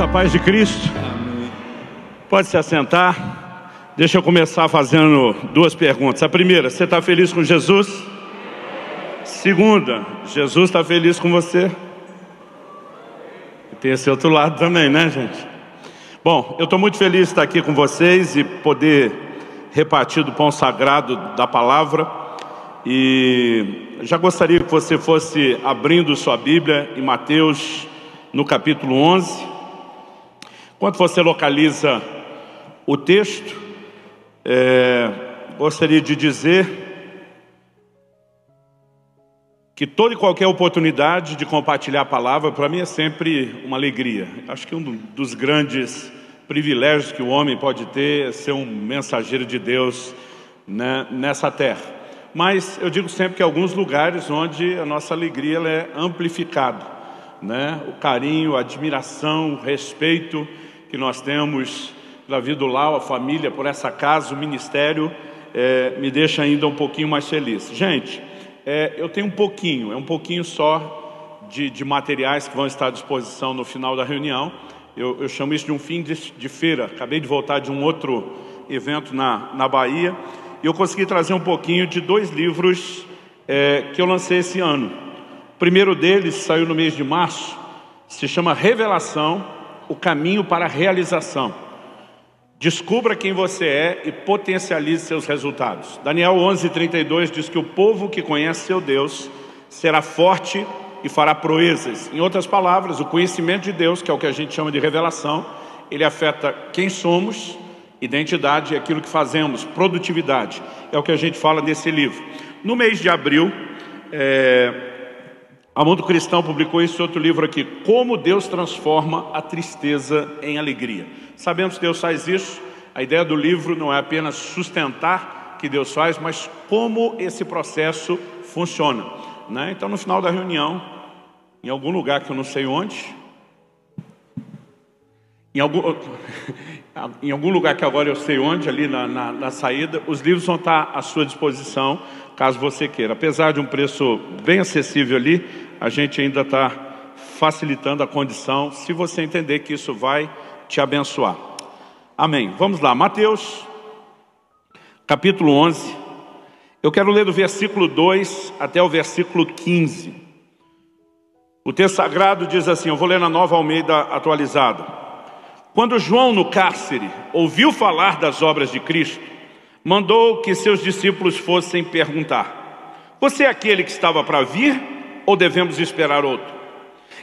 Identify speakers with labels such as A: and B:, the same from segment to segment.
A: A paz de Cristo. Pode se assentar. Deixa eu começar fazendo duas perguntas. A primeira, você está feliz com Jesus? Segunda, Jesus está feliz com você? E tem esse outro lado também, né, gente? Bom, eu estou muito feliz de estar aqui com vocês e poder repartir do pão sagrado da palavra. E já gostaria que você fosse abrindo sua Bíblia em Mateus, no capítulo 11. Enquanto você localiza o texto, gostaria de dizer que toda e qualquer oportunidade de compartilhar a palavra, para mim é sempre uma alegria. Acho que um dos grandes privilégios que o homem pode ter é ser um mensageiro de Deus, né, nessa terra. Mas eu digo sempre que há alguns lugares onde a nossa alegria ela é amplificada, né? O carinho, a admiração, o respeito que nós temos pela vida do lar, a família, por essa casa, o ministério, me deixa ainda um pouquinho mais feliz. Gente, eu tenho um pouquinho só de materiais que vão estar à disposição no final da reunião. Eu chamo isso de um fim de feira. Acabei de voltar de um outro evento na Bahia, e eu consegui trazer um pouquinho de dois livros que eu lancei esse ano. O primeiro deles saiu no mês de março, se chama Revelação, o caminho para a realização. Descubra quem você é e potencialize seus resultados. Daniel 11:32 diz que o povo que conhece seu Deus será forte e fará proezas. Em outras palavras, o conhecimento de Deus, que é o que a gente chama de revelação, ele afeta quem somos, identidade, aquilo que fazemos, produtividade. É o que a gente fala nesse livro. No mês de abril, a Mundo Cristão publicou esse outro livro aqui, Como Deus Transforma a Tristeza em Alegria. Sabemos que Deus faz isso. A ideia do livro não é apenas sustentar o que Deus faz, mas como esse processo funciona, né? Então, no final da reunião, em algum lugar que eu não sei onde, em algum lugar que agora eu sei onde, ali na saída, os livros vão estar à sua disposição, caso você queira. Apesar de um preço bem acessível ali, a gente ainda está facilitando a condição, se você entender que isso vai te abençoar. Amém. Vamos lá, Mateus, capítulo 11. Eu quero ler do versículo 2 até o versículo 15. O texto sagrado diz assim, eu vou ler na Nova Almeida atualizada. Quando João, no cárcere, ouviu falar das obras de Cristo, mandou que seus discípulos fossem perguntar: você é aquele que estava para vir ou devemos esperar outro?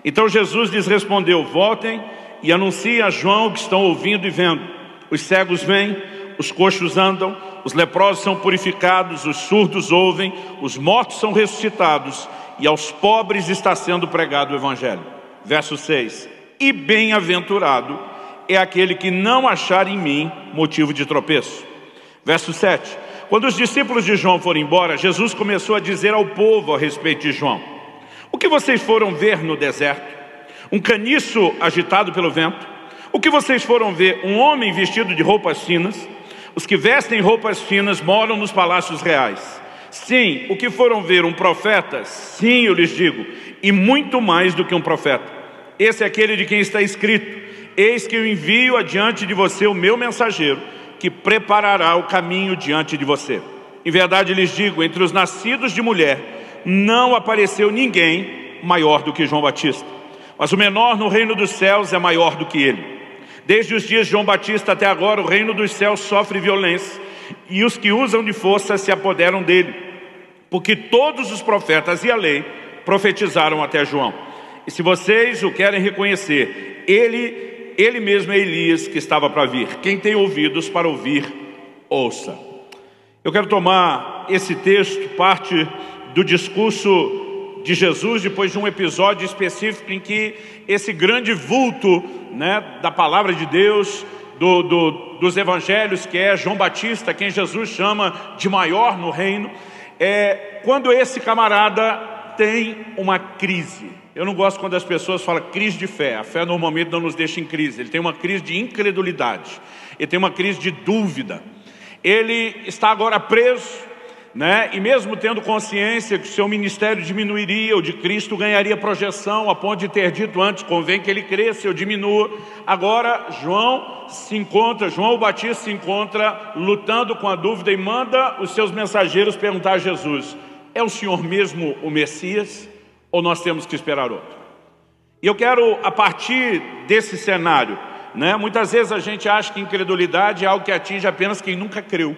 A: Então Jesus lhes respondeu: voltem e anunciem a João o que estão ouvindo e vendo. Os cegos veem, os coxos andam, os leprosos são purificados, os surdos ouvem, os mortos são ressuscitados, e aos pobres está sendo pregado o Evangelho. Verso 6. E bem-aventurado é aquele que não achar em mim motivo de tropeço. Verso 7. Quando os discípulos de João foram embora, Jesus começou a dizer ao povo a respeito de João: o que vocês foram ver no deserto? Um caniço agitado pelo vento? O que vocês foram ver? Um homem vestido de roupas finas? Os que vestem roupas finas moram nos palácios reais. Sim, o que foram ver? Um profeta? Sim, eu lhes digo, e muito mais do que um profeta. Esse é aquele de quem está escrito: eis que eu envio adiante de você o meu mensageiro, que preparará o caminho diante de você. Em verdade lhes digo, entre os nascidos de mulher, não apareceu ninguém maior do que João Batista. Mas o menor no reino dos céus é maior do que ele. Desde os dias de João Batista até agora, o reino dos céus sofre violência, e os que usam de força se apoderam dele. Porque todos os profetas e a lei profetizaram até João. E se vocês o querem reconhecer, ele mesmo é Elias que estava para vir. Quem tem ouvidos para ouvir, ouça. Eu quero tomar esse texto, parte do discurso de Jesus, depois de um episódio específico em que esse grande vulto, né, da palavra de Deus, dos evangelhos, que é João Batista, quem Jesus chama de maior no reino, quando esse camarada tem uma crise. Eu não gosto quando as pessoas falam crise de fé. A fé normalmente não nos deixa em crise. Ele tem uma crise de incredulidade. Ele tem uma crise de dúvida. Ele está agora preso, né? E mesmo tendo consciência que seu ministério diminuiria, o de Cristo ganharia projeção, a ponto de ter dito antes, convém que ele cresça, eu diminua. Agora João o Batista se encontra lutando com a dúvida e manda os seus mensageiros perguntar a Jesus: é o Senhor mesmo o Messias ou nós temos que esperar outro? E eu quero, a partir desse cenário, né? Muitas vezes a gente acha que incredulidade é algo que atinge apenas quem nunca creu.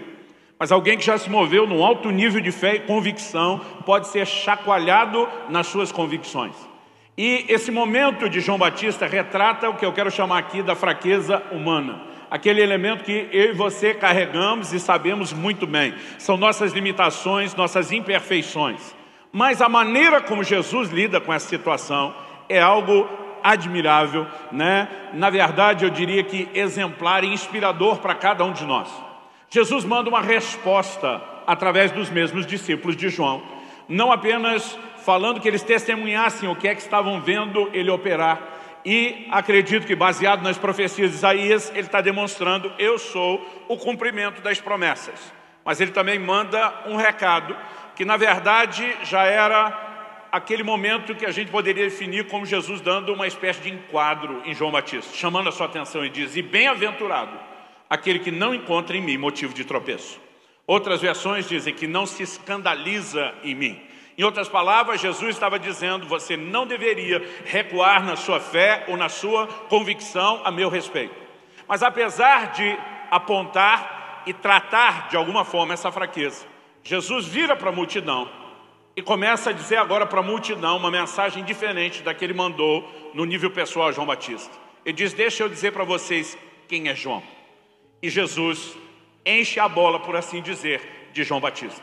A: Mas alguém que já se moveu num alto nível de fé e convicção pode ser chacoalhado nas suas convicções. E esse momento de João Batista retrata o que eu quero chamar aqui da fraqueza humana. Aquele elemento que eu e você carregamos e sabemos muito bem. São nossas limitações, nossas imperfeições. Mas a maneira como Jesus lida com essa situação é algo admirável, né? Na verdade, eu diria que exemplar e inspirador para cada um de nós. Jesus manda uma resposta através dos mesmos discípulos de João, não apenas falando que eles testemunhassem o que é que estavam vendo ele operar, e acredito que baseado nas profecias de Isaías, ele está demonstrando: eu sou o cumprimento das promessas. Mas ele também manda um recado que na verdade já era aquele momento que a gente poderia definir como Jesus dando uma espécie de enquadro em João Batista, chamando a sua atenção e diz: e bem-aventurado aquele que não encontra em mim motivo de tropeço. Outras versões dizem que não se escandaliza em mim. Em outras palavras, Jesus estava dizendo: você não deveria recuar na sua fé ou na sua convicção a meu respeito. Mas apesar de apontar e tratar de alguma forma essa fraqueza, Jesus vira para a multidão e começa a dizer agora para a multidão uma mensagem diferente da que ele mandou no nível pessoal a João Batista. Ele diz: deixa eu dizer para vocês quem é João. E Jesus enche a bola, por assim dizer, de João Batista.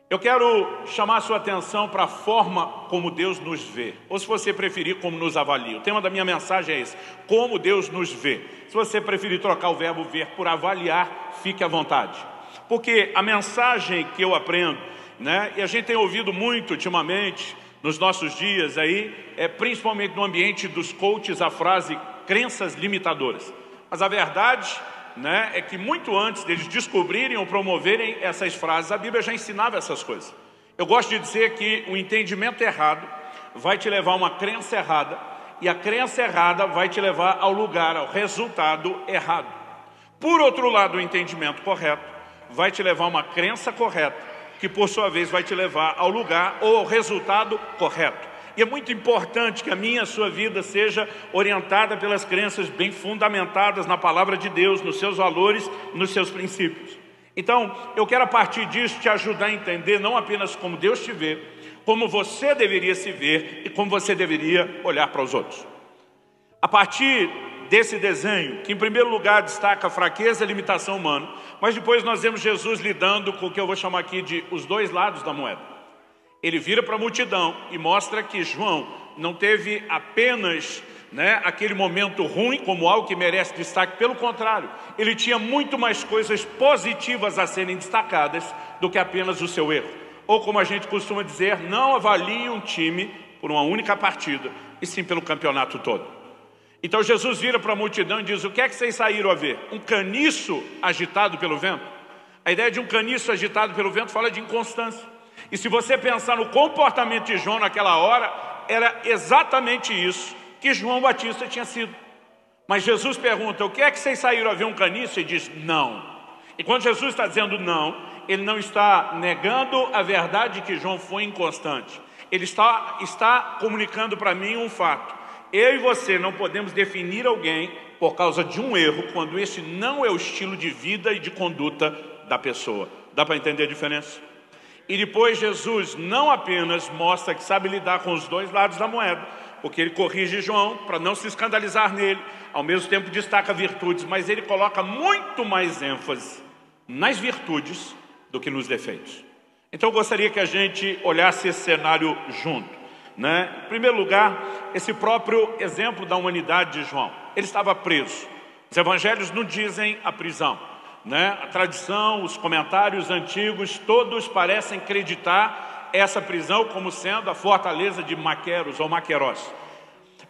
A: Eu quero chamar a sua atenção para a forma como Deus nos vê, ou se você preferir, como nos avalia. O tema da minha mensagem é esse: como Deus nos vê. Se você preferir trocar o verbo ver por avaliar, fique à vontade. Porque a mensagem que eu aprendo, né, e a gente tem ouvido muito ultimamente, nos nossos dias aí, principalmente no ambiente dos coaches, a frase crenças limitadoras. Mas a verdade, né, é que muito antes deles descobrirem ou promoverem essas frases, a Bíblia já ensinava essas coisas. Eu gosto de dizer que o entendimento errado vai te levar a uma crença errada, e a crença errada vai te levar ao lugar, ao resultado errado. Por outro lado, o entendimento correto vai te levar a uma crença correta, que por sua vez vai te levar ao lugar ou ao resultado correto. E é muito importante que a minha e a sua vida seja orientada pelas crenças bem fundamentadas na palavra de Deus, nos seus valores, nos seus princípios. Então, eu quero a partir disso te ajudar a entender não apenas como Deus te vê, como você deveria se ver e como você deveria olhar para os outros. A partir desse desenho, que em primeiro lugar destaca a fraqueza e a limitação humana, mas depois nós vemos Jesus lidando com o que eu vou chamar aqui de os dois lados da moeda. Ele vira para a multidão e mostra que João não teve apenas, né, aquele momento ruim como algo que merece destaque. Pelo contrário, ele tinha muito mais coisas positivas a serem destacadas do que apenas o seu erro. Ou como a gente costuma dizer, não avalie um time por uma única partida, e sim pelo campeonato todo. Então Jesus vira para a multidão e diz: o que é que vocês saíram a ver? Um caniço agitado pelo vento? A ideia de um caniço agitado pelo vento fala de inconstância. E se você pensar no comportamento de João naquela hora, era exatamente isso que João Batista tinha sido. Mas Jesus pergunta: o que é que vocês saíram a ver, um caniço? E diz: não. E quando Jesus está dizendo não, ele não está negando a verdade que João foi inconstante. Ele está comunicando para mim um fato. Eu e você não podemos definir alguém por causa de um erro, quando esse não é o estilo de vida e de conduta da pessoa. Dá para entender a diferença? E depois Jesus não apenas mostra que sabe lidar com os dois lados da moeda, porque ele corrige João para não se escandalizar nele, ao mesmo tempo destaca virtudes, mas ele coloca muito mais ênfase nas virtudes do que nos defeitos. Então eu gostaria que a gente olhasse esse cenário junto, né? Em primeiro lugar, esse próprio exemplo da humanidade de João. Ele estava preso. Os evangelhos não dizem a prisão, né? A tradição, os comentários antigos, todos parecem acreditar essa prisão como sendo a fortaleza de Maqueros ou Maqueros.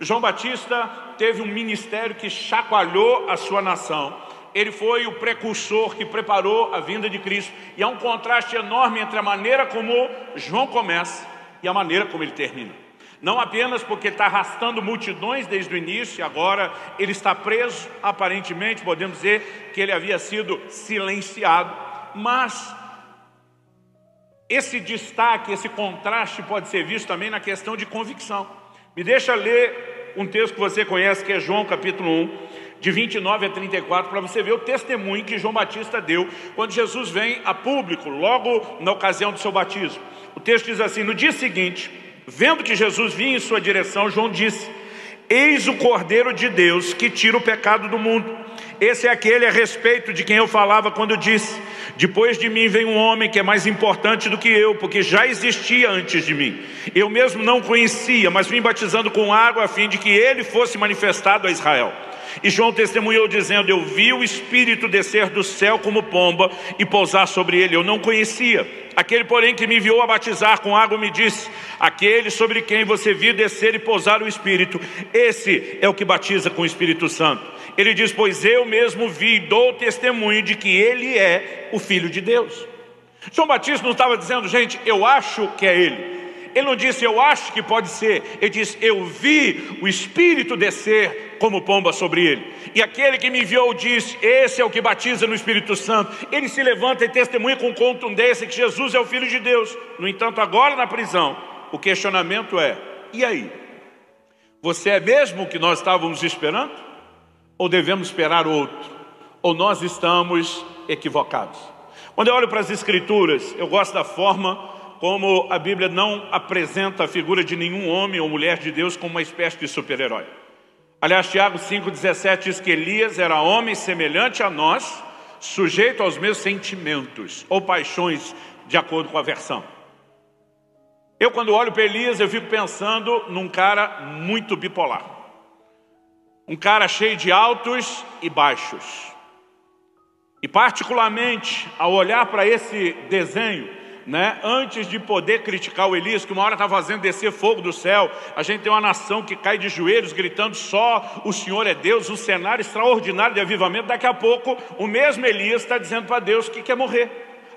A: João Batista teve um ministério que chacoalhou a sua nação Ele foi o precursor que preparou a vinda de Cristo. E há um contraste enorme entre a maneira como João começa e a maneira como ele termina. Não apenas porque está arrastando multidões desde o início, agora ele está preso, aparentemente podemos dizer que ele havia sido silenciado, mas esse destaque, esse contraste pode ser visto também na questão de convicção. Me deixa ler um texto que você conhece, que é João capítulo 1, de 29 a 34, para você ver o testemunho que João Batista deu quando Jesus vem a público, logo na ocasião do seu batismo. O texto diz assim: no dia seguinte, vendo que Jesus vinha em sua direção, João disse: eis o Cordeiro de Deus que tira o pecado do mundo. Esse é aquele a respeito de quem eu falava quando disse: depois de mim vem um homem que é mais importante do que eu, porque já existia antes de mim. Eu mesmo não o conhecia, mas vim batizando com água a fim de que ele fosse manifestado a Israel. E João testemunhou dizendo: eu vi o Espírito descer do céu como pomba e pousar sobre ele. Eu não conhecia. Aquele, porém, que me enviou a batizar com água me disse: aquele sobre quem você viu descer e pousar o Espírito, esse é o que batiza com o Espírito Santo. Ele diz: pois eu mesmo vi e dou testemunho de que ele é o Filho de Deus. João Batista não estava dizendo: gente, eu acho que é ele. Ele não disse: eu acho que pode ser. Ele disse: eu vi o Espírito descer como pomba sobre ele. E aquele que me enviou disse: esse é o que batiza no Espírito Santo. Ele se levanta e testemunha com contundência que Jesus é o Filho de Deus. No entanto, agora na prisão, o questionamento é: e aí? Você é mesmo o que nós estávamos esperando? Ou devemos esperar outro? Ou nós estamos equivocados? Quando eu olho para as Escrituras, eu gosto da forma como a Bíblia não apresenta a figura de nenhum homem ou mulher de Deus como uma espécie de super-herói. Aliás, Tiago 5,17 diz que Elias era homem semelhante a nós, sujeito aos mesmos sentimentos ou paixões, de acordo com a versão. Eu, quando olho para Elias, eu fico pensando num cara muito bipolar. Um cara cheio de altos e baixos. E particularmente, ao olhar para esse desenho, antes de poder criticar o Elias, que uma hora está fazendo descer fogo do céu, a gente tem uma nação que cai de joelhos gritando: só o Senhor é Deus, um cenário extraordinário de avivamento. Daqui a pouco o mesmo Elias está dizendo para Deus que quer morrer.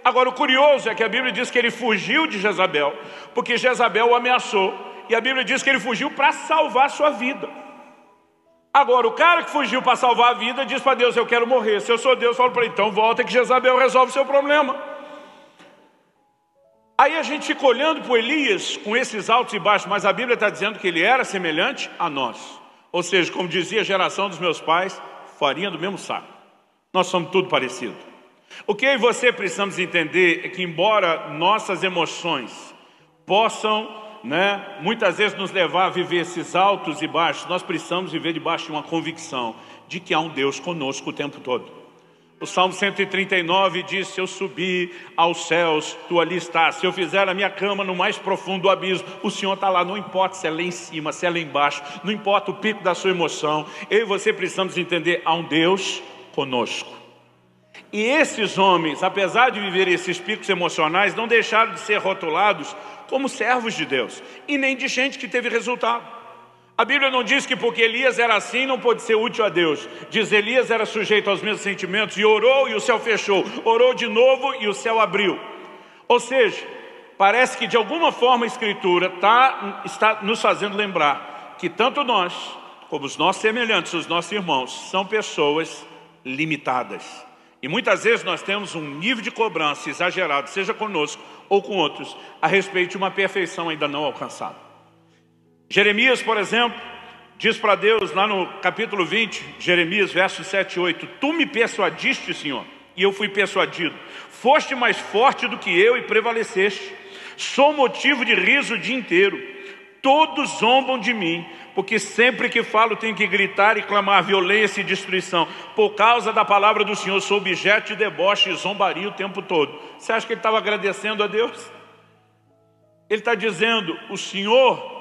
A: Agora o curioso é que a Bíblia diz que ele fugiu de Jezabel, porque Jezabel o ameaçou, e a Bíblia diz que ele fugiu para salvar a sua vida. Agora o cara que fugiu para salvar a vida diz para Deus: eu quero morrer. Se eu sou Deus, eu falo para ele: então volta que Jezabel resolve o seu problema. Aí a gente fica olhando para Elias com esses altos e baixos, mas a Bíblia está dizendo que ele era semelhante a nós. Ou seja, como dizia a geração dos meus pais, farinha do mesmo saco. Nós somos tudo parecido. O que eu e você precisamos entender é que, embora nossas emoções possam, muitas vezes nos levar a viver esses altos e baixos, nós precisamos viver debaixo de uma convicção de que há um Deus conosco o tempo todo. O Salmo 139 diz: se eu subir aos céus, tu ali estás. Se eu fizer a minha cama no mais profundo do abismo, o Senhor está lá. Não importa se é lá em cima, se é lá embaixo, não importa o pico da sua emoção. Eu e você precisamos entender: há um Deus conosco. E esses homens, apesar de viver esses picos emocionais, não deixaram de ser rotulados como servos de Deus, e nem de gente que teve resultado. A Bíblia não diz que porque Elias era assim não pôde ser útil a Deus. Diz: Elias era sujeito aos mesmos sentimentos e orou e o céu fechou. Orou de novo e o céu abriu. Ou seja, parece que de alguma forma a Escritura está nos fazendo lembrar que tanto nós, como os nossos semelhantes, os nossos irmãos, são pessoas limitadas. E muitas vezes nós temos um nível de cobrança exagerado, seja conosco ou com outros, a respeito de uma perfeição ainda não alcançada. Jeremias, por exemplo, diz para Deus lá no capítulo 20, Jeremias, versos 7 e 8: tu me persuadiste, Senhor, e eu fui persuadido. Foste mais forte do que eu e prevaleceste. Sou motivo de riso o dia inteiro. Todos zombam de mim, porque sempre que falo tenho que gritar e clamar violência e destruição. Por causa da palavra do Senhor sou objeto de deboche e zombaria o tempo todo. Você acha que ele estava agradecendo a Deus? Ele está dizendo: o Senhor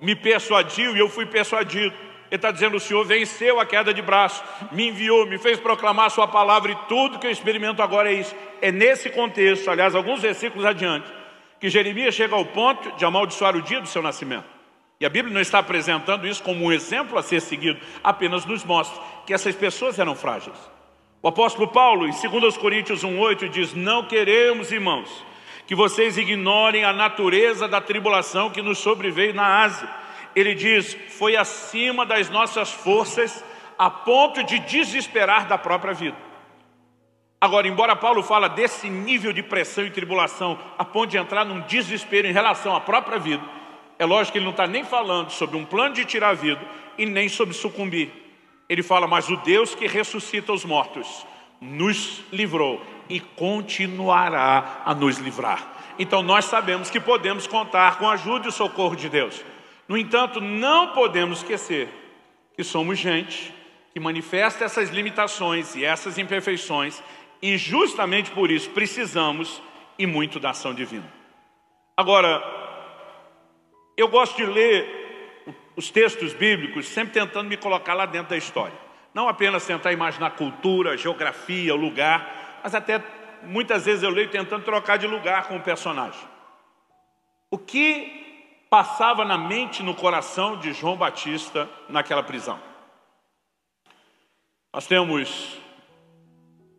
A: me persuadiu e eu fui persuadido. Ele está dizendo: o Senhor venceu a queda de braço, me enviou, me fez proclamar a sua palavra, e tudo que eu experimento agora é isso. É nesse contexto, aliás, alguns versículos adiante, que Jeremias chega ao ponto de amaldiçoar o dia do seu nascimento. E a Bíblia não está apresentando isso como um exemplo a ser seguido, apenas nos mostra que essas pessoas eram frágeis. O apóstolo Paulo, em 2 Coríntios 1,8, diz: não queremos, irmãos, que vocês ignorem a natureza da tribulação que nos sobreveio na Ásia. Ele diz: foi acima das nossas forças, a ponto de desesperar da própria vida. Agora, embora Paulo fala desse nível de pressão e tribulação, a ponto de entrar num desespero em relação à própria vida, é lógico que ele não está nem falando sobre um plano de tirar a vida e nem sobre sucumbir. Ele fala: mas o Deus que ressuscita os mortos nos livrou e continuará a nos livrar. Então nós sabemos que podemos contar com a ajuda e o socorro de Deus. No entanto, não podemos esquecer que somos gente que manifesta essas limitações e essas imperfeições, e justamente por isso precisamos e muito da ação divina. Agora, eu gosto de ler os textos bíblicos sempre tentando me colocar lá dentro da história. Não apenas tentar imaginar cultura, geografia, lugar, mas até muitas vezes eu leio tentando trocar de lugar com o personagem. O que passava na mente e no coração de João Batista naquela prisão? Nós temos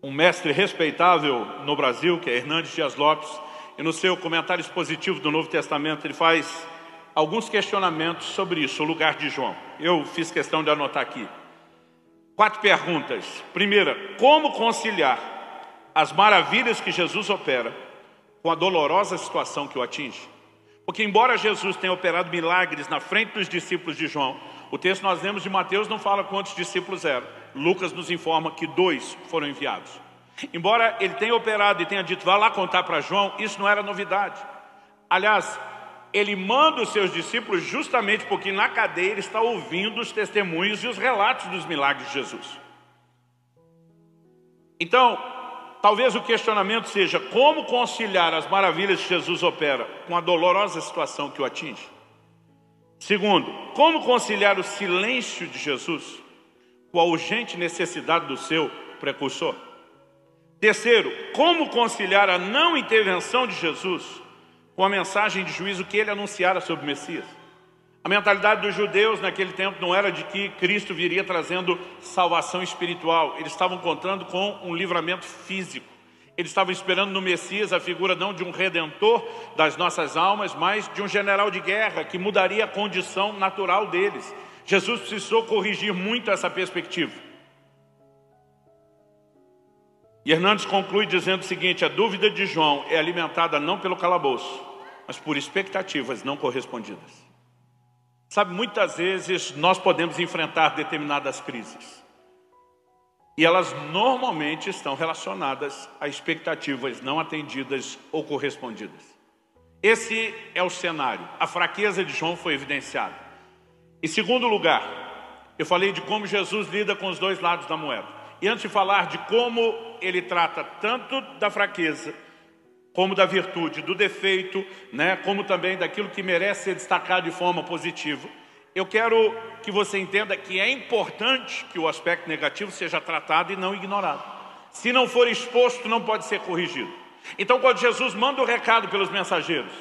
A: um mestre respeitável no Brasil, que é Hernandes Dias Lopes, e no seu comentário expositivo do Novo Testamento ele faz alguns questionamentos sobre isso, o lugar de João. Eu fiz questão de anotar aqui 4 perguntas. Primeira: como conciliar as maravilhas que Jesus opera com a dolorosa situação que o atinge? Porque embora Jesus tenha operado milagres na frente dos discípulos de João, o texto que nós lemos de Mateus não fala quantos discípulos eram. Lucas nos informa que 2 foram enviados. Embora ele tenha operado e tenha dito: vá lá contar para João, isso não era novidade. Aliás, ele manda os seus discípulos justamente porque na cadeia ele está ouvindo os testemunhos e os relatos dos milagres de Jesus. Então, talvez o questionamento seja: como conciliar as maravilhas que Jesus opera com a dolorosa situação que o atinge? Segundo, como conciliar o silêncio de Jesus com a urgente necessidade do seu precursor? Terceiro, como conciliar a não intervenção de Jesus com a mensagem de juízo que ele anunciara sobre o Messias? A mentalidade dos judeus naquele tempo não era de que Cristo viria trazendo salvação espiritual. Eles estavam contando com um livramento físico. Eles estavam esperando no Messias a figura não de um redentor das nossas almas, mas de um general de guerra que mudaria a condição natural deles. Jesus precisou corrigir muito essa perspectiva. E Hernandes conclui dizendo o seguinte: a dúvida de João é alimentada não pelo calabouço, mas por expectativas não correspondidas. Sabe, muitas vezes nós podemos enfrentar determinadas crises. E elas normalmente estão relacionadas a expectativas não atendidas ou correspondidas. Esse é o cenário. A fraqueza de João foi evidenciada. Em segundo lugar, eu falei de como Jesus lida com os 2 lados da moeda. E antes de falar de como ele trata tanto da fraqueza, como da virtude, do defeito, como também daquilo que merece ser destacado de forma positiva, eu quero que você entenda que é importante que o aspecto negativo seja tratado e não ignorado. Se não for exposto, não pode ser corrigido. Então, quando Jesus manda o recado pelos mensageiros,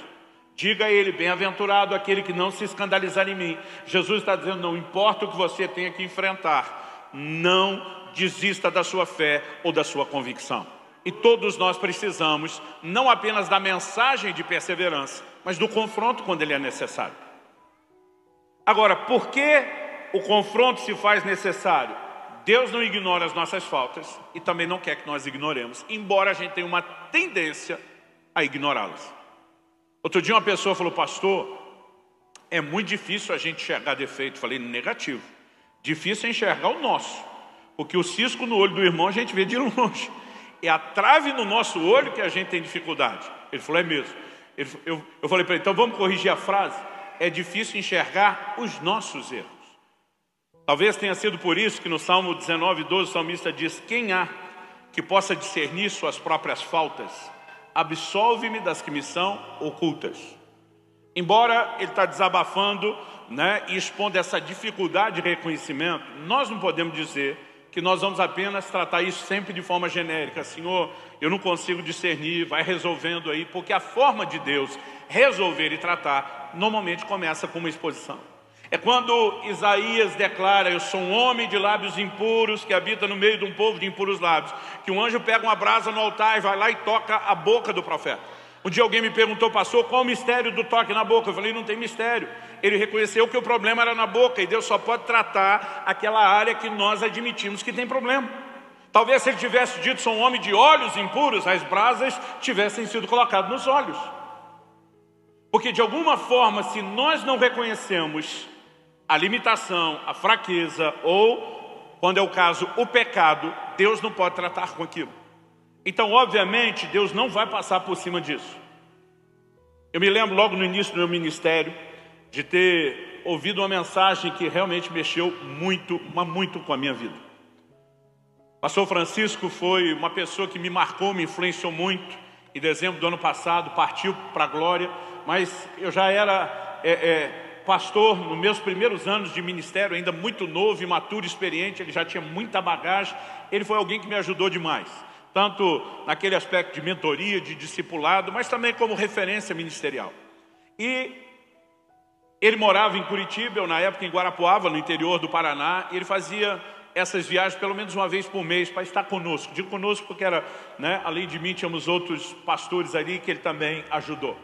A: diga a ele: bem-aventurado aquele que não se escandalizar em mim. Jesus está dizendo: não importa o que você tenha que enfrentar, não desista da sua fé ou da sua convicção. E todos nós precisamos não apenas da mensagem de perseverança, mas do confronto quando ele é necessário. Agora, por que o confronto se faz necessário? Deus não ignora as nossas faltas e também não quer que nós ignoremos, embora a gente tenha uma tendência a ignorá-las. Outro dia uma pessoa falou: pastor, é muito difícil a gente enxergar defeito. Falei: negativo. Difícil é enxergar o nosso, porque o cisco no olho do irmão a gente vê de longe. É a trave no nosso olho que a gente tem dificuldade. Ele falou: é mesmo. Eu falei para ele: então vamos corrigir a frase. É difícil enxergar os nossos erros. Talvez tenha sido por isso que no Salmo 19:12 o salmista diz: quem há que possa discernir suas próprias faltas? Absolve-me das que me são ocultas. Embora ele está desabafando, e expondo essa dificuldade de reconhecimento, nós não podemos dizer que nós vamos apenas tratar isso sempre de forma genérica. Senhor, eu não consigo discernir, vai resolvendo aí, porque a forma de Deus resolver e tratar normalmente começa com uma exposição. É quando Isaías declara: eu sou um homem de lábios impuros, que habita no meio de um povo de impuros lábios. Que um anjo pega uma brasa no altar e vai lá e toca a boca do profeta. Um dia alguém me perguntou: pastor, qual o mistério do toque na boca? Eu falei: não tem mistério. Ele reconheceu que o problema era na boca, e Deus só pode tratar aquela área que nós admitimos que tem problema. Talvez se ele tivesse dito: sou um homem de olhos impuros, as brasas tivessem sido colocadas nos olhos. Porque de alguma forma, se nós não reconhecemos a limitação, a fraqueza, ou, quando é o caso, o pecado, Deus não pode tratar com aquilo. Então, obviamente, Deus não vai passar por cima disso. Eu me lembro logo no início do meu ministério de ter ouvido uma mensagem que realmente mexeu muito, mas muito com a minha vida. Pastor Francisco foi uma pessoa que me marcou, me influenciou muito. Em dezembro do ano passado, partiu para a glória, mas eu já era pastor nos meus primeiros anos de ministério, ainda muito novo, imaturo, experiente. Ele já tinha muita bagagem. Ele foi alguém que me ajudou demais, tanto naquele aspecto de mentoria, de discipulado, mas também como referência ministerial. E ele morava em Curitiba, eu na época em Guarapuava, no interior do Paraná, e ele fazia essas viagens pelo menos uma vez por mês para estar conosco. Digo conosco porque era, além de mim, tínhamos outros pastores ali que ele também ajudou.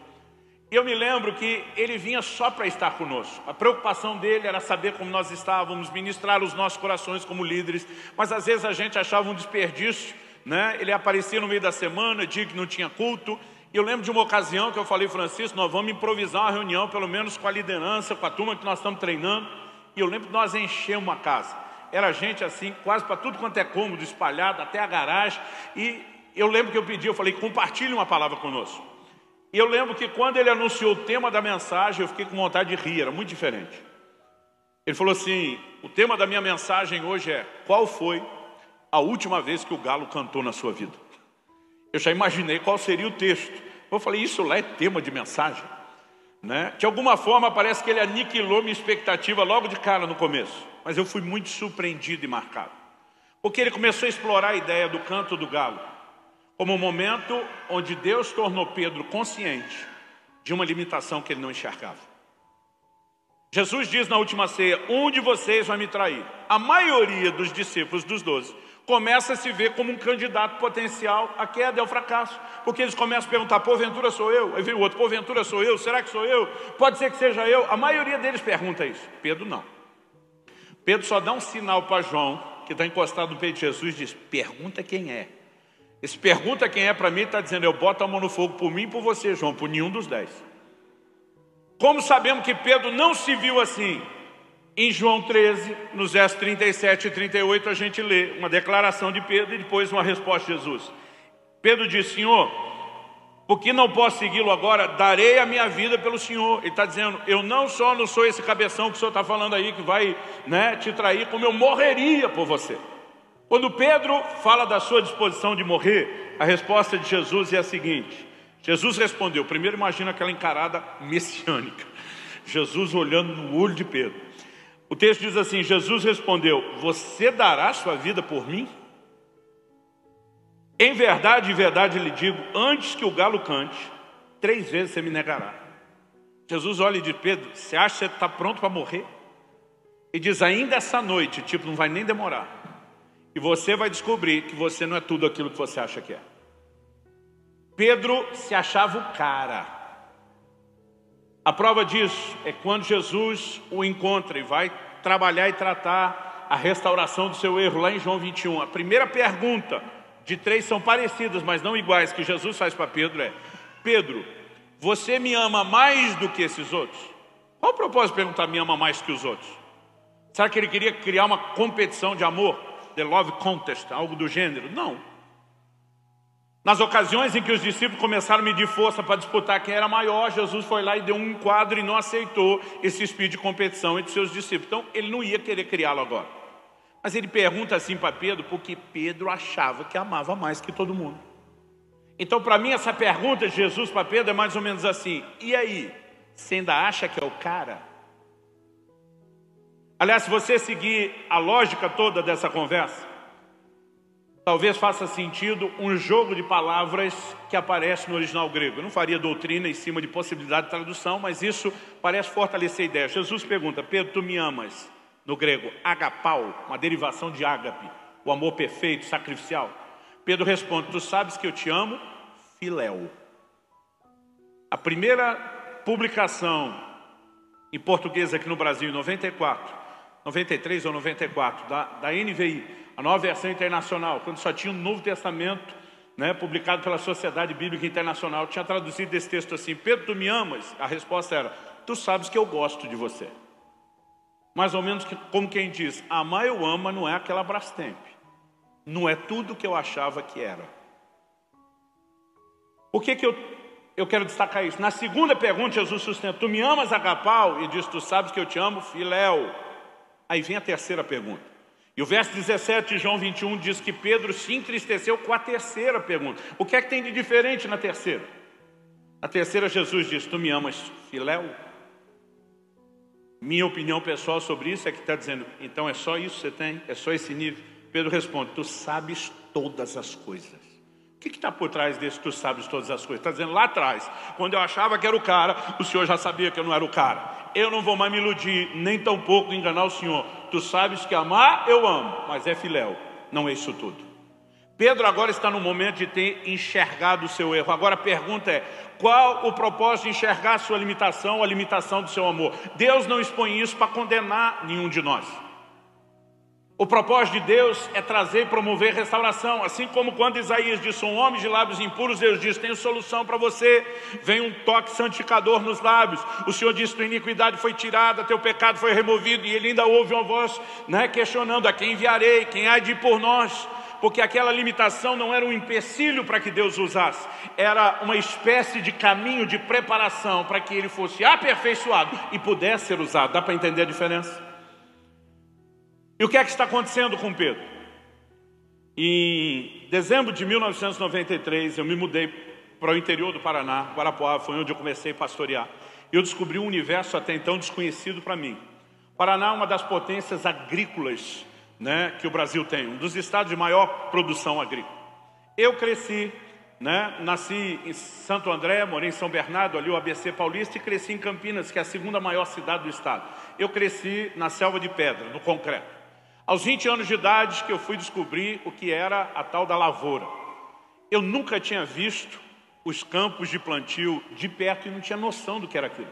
A: E eu me lembro que ele vinha só para estar conosco. A preocupação dele era saber como nós estávamos, ministrar os nossos corações como líderes, mas às vezes a gente achava um desperdício, Ele aparecia no meio da semana, dia que não tinha culto. E eu lembro de uma ocasião que eu falei: Francisco, nós vamos improvisar uma reunião, pelo menos com a liderança, com a turma que nós estamos treinando. E eu lembro que nós enchemos uma casa. Era gente assim, quase para tudo quanto é cômodo, espalhado, até a garagem. E eu lembro que eu falei: compartilhe uma palavra conosco. E eu lembro que quando ele anunciou o tema da mensagem, eu fiquei com vontade de rir, era muito diferente. Ele falou assim: o tema da minha mensagem hoje é: qual foi a última vez que o galo cantou na sua vida? Eu já imaginei qual seria o texto. Eu falei: isso lá é tema de mensagem? De alguma forma parece que ele aniquilou minha expectativa logo de cara no começo. Mas eu fui muito surpreendido e marcado. Porque ele começou a explorar a ideia do canto do galo como um momento onde Deus tornou Pedro consciente de uma limitação que ele não enxergava. Jesus diz na última ceia: um de vocês vai me trair. A maioria dos discípulos dos 12 começa a se ver como um candidato potencial à queda, ao fracasso. Porque eles começam a perguntar: porventura sou eu? Aí vem o outro: porventura sou eu? Será que sou eu? Pode ser que seja eu. A maioria deles pergunta isso. Pedro não. Pedro só dá um sinal para João, que está encostado no peito de Jesus, e diz: pergunta quem é. Esse pergunta quem é para mim está dizendo: eu boto a mão no fogo por mim e por você, João, por nenhum dos 10. Como sabemos que Pedro não se viu assim? Em João 13, nos versos 37 e 38, a gente lê uma declaração de Pedro e depois uma resposta de Jesus. Pedro diz: Senhor, porque não posso segui-lo agora, darei a minha vida pelo Senhor. Ele está dizendo: eu não sou esse cabeção que o Senhor está falando aí, que vai te trair, como eu morreria por você. Quando Pedro fala da sua disposição de morrer, a resposta de Jesus é a seguinte: Jesus respondeu. Primeiro imagina aquela encarada messiânica, Jesus olhando no olho de Pedro. O texto diz assim: Jesus respondeu: você dará sua vida por mim? Em verdade lhe digo, antes que o galo cante, 3 vezes você me negará. Jesus olha e diz: Pedro, você acha que você está pronto para morrer? E diz: ainda essa noite, não vai nem demorar, e você vai descobrir que você não é tudo aquilo que você acha que é. Pedro se achava o cara. A prova disso é quando Jesus o encontra e vai trabalhar e tratar a restauração do seu erro, lá em João 21. A primeira pergunta de 3 são parecidas, mas não iguais, que Jesus faz para Pedro é: Pedro, você me ama mais do que esses outros? Qual o propósito de perguntar: me ama mais que os outros? Será que ele queria criar uma competição de amor? The love contest, algo do gênero? Não. Nas ocasiões em que os discípulos começaram a medir força para disputar quem era maior, Jesus foi lá e deu um enquadro e não aceitou esse espírito de competição entre seus discípulos. Então, ele não ia querer criá-lo agora. Mas ele pergunta assim para Pedro, porque Pedro achava que amava mais que todo mundo. Então, para mim, essa pergunta de Jesus para Pedro é mais ou menos assim: e aí, você ainda acha que é o cara? Aliás, se você seguir a lógica toda dessa conversa, talvez faça sentido um jogo de palavras que aparece no original grego. Eu não faria doutrina em cima de possibilidade de tradução, mas isso parece fortalecer a ideia. Jesus pergunta: Pedro, tu me amas? No grego, agapau, uma derivação de ágape, o amor perfeito, sacrificial. Pedro responde: tu sabes que eu te amo, filéu. A primeira publicação em português aqui no Brasil, em 93 ou 94, da NVI, a Nova Versão Internacional, quando só tinha um Novo Testamento, né, publicado pela Sociedade Bíblica Internacional, tinha traduzido esse texto assim: Pedro, tu me amas? A resposta era: tu sabes que eu gosto de você. Mais ou menos como quem diz: amar eu amo, mas não é aquela Brastemp. Não é tudo que eu achava que era. Por que eu quero destacar isso? Na segunda pergunta, Jesus sustenta: tu me amas, agapau? E diz: tu sabes que eu te amo, filéu. Aí vem a terceira pergunta. E o verso 17 de João 21 diz que Pedro se entristeceu com a terceira pergunta. O que é que tem de diferente na terceira? Na terceira, Jesus diz: tu me amas, filéu? Minha opinião pessoal sobre isso é que está dizendo: então é só isso que você tem? É só esse nível? Pedro responde: tu sabes todas as coisas. O que está por trás desse tu sabes todas as coisas? Está dizendo: lá atrás, quando eu achava que era o cara, o Senhor já sabia que eu não era o cara. Eu não vou mais me iludir, nem tampouco enganar o Senhor. Tu sabes que amar eu amo, mas é filéu, não é isso tudo. Pedro agora está no momento de ter enxergado o seu erro. Agora a pergunta é: qual o propósito de enxergar a sua limitação, a limitação do seu amor? Deus não expõe isso para condenar nenhum de nós. O propósito de Deus é trazer e promover restauração. Assim como quando Isaías diz: são homens de lábios impuros, Deus diz: tenho solução para você. Vem um toque santificador nos lábios. O Senhor diz: tua iniquidade foi tirada, teu pecado foi removido. E ele ainda ouve uma voz, né, questionando: a quem enviarei? Quem há de ir por nós? Porque aquela limitação não era um empecilho para que Deus usasse. Era uma espécie de caminho de preparação para que ele fosse aperfeiçoado e pudesse ser usado. Dá para entender a diferença? E o que é que está acontecendo com Pedro? Em dezembro de 1993, eu me mudei para o interior do Paraná, Guarapuava, foi onde eu comecei a pastorear. E eu descobri um universo até então desconhecido para mim. Paraná é uma das potências agrícolas, né, que o Brasil tem, um dos estados de maior produção agrícola. Eu cresci, né, nasci em Santo André, morei em São Bernardo, ali o ABC Paulista, e cresci em Campinas, que é a segunda maior cidade do estado. Eu cresci na selva de pedra, no concreto. Aos 20 anos de idade que eu fui descobrir o que era a tal da lavoura. Eu nunca tinha visto os campos de plantio de perto e não tinha noção do que era aquilo.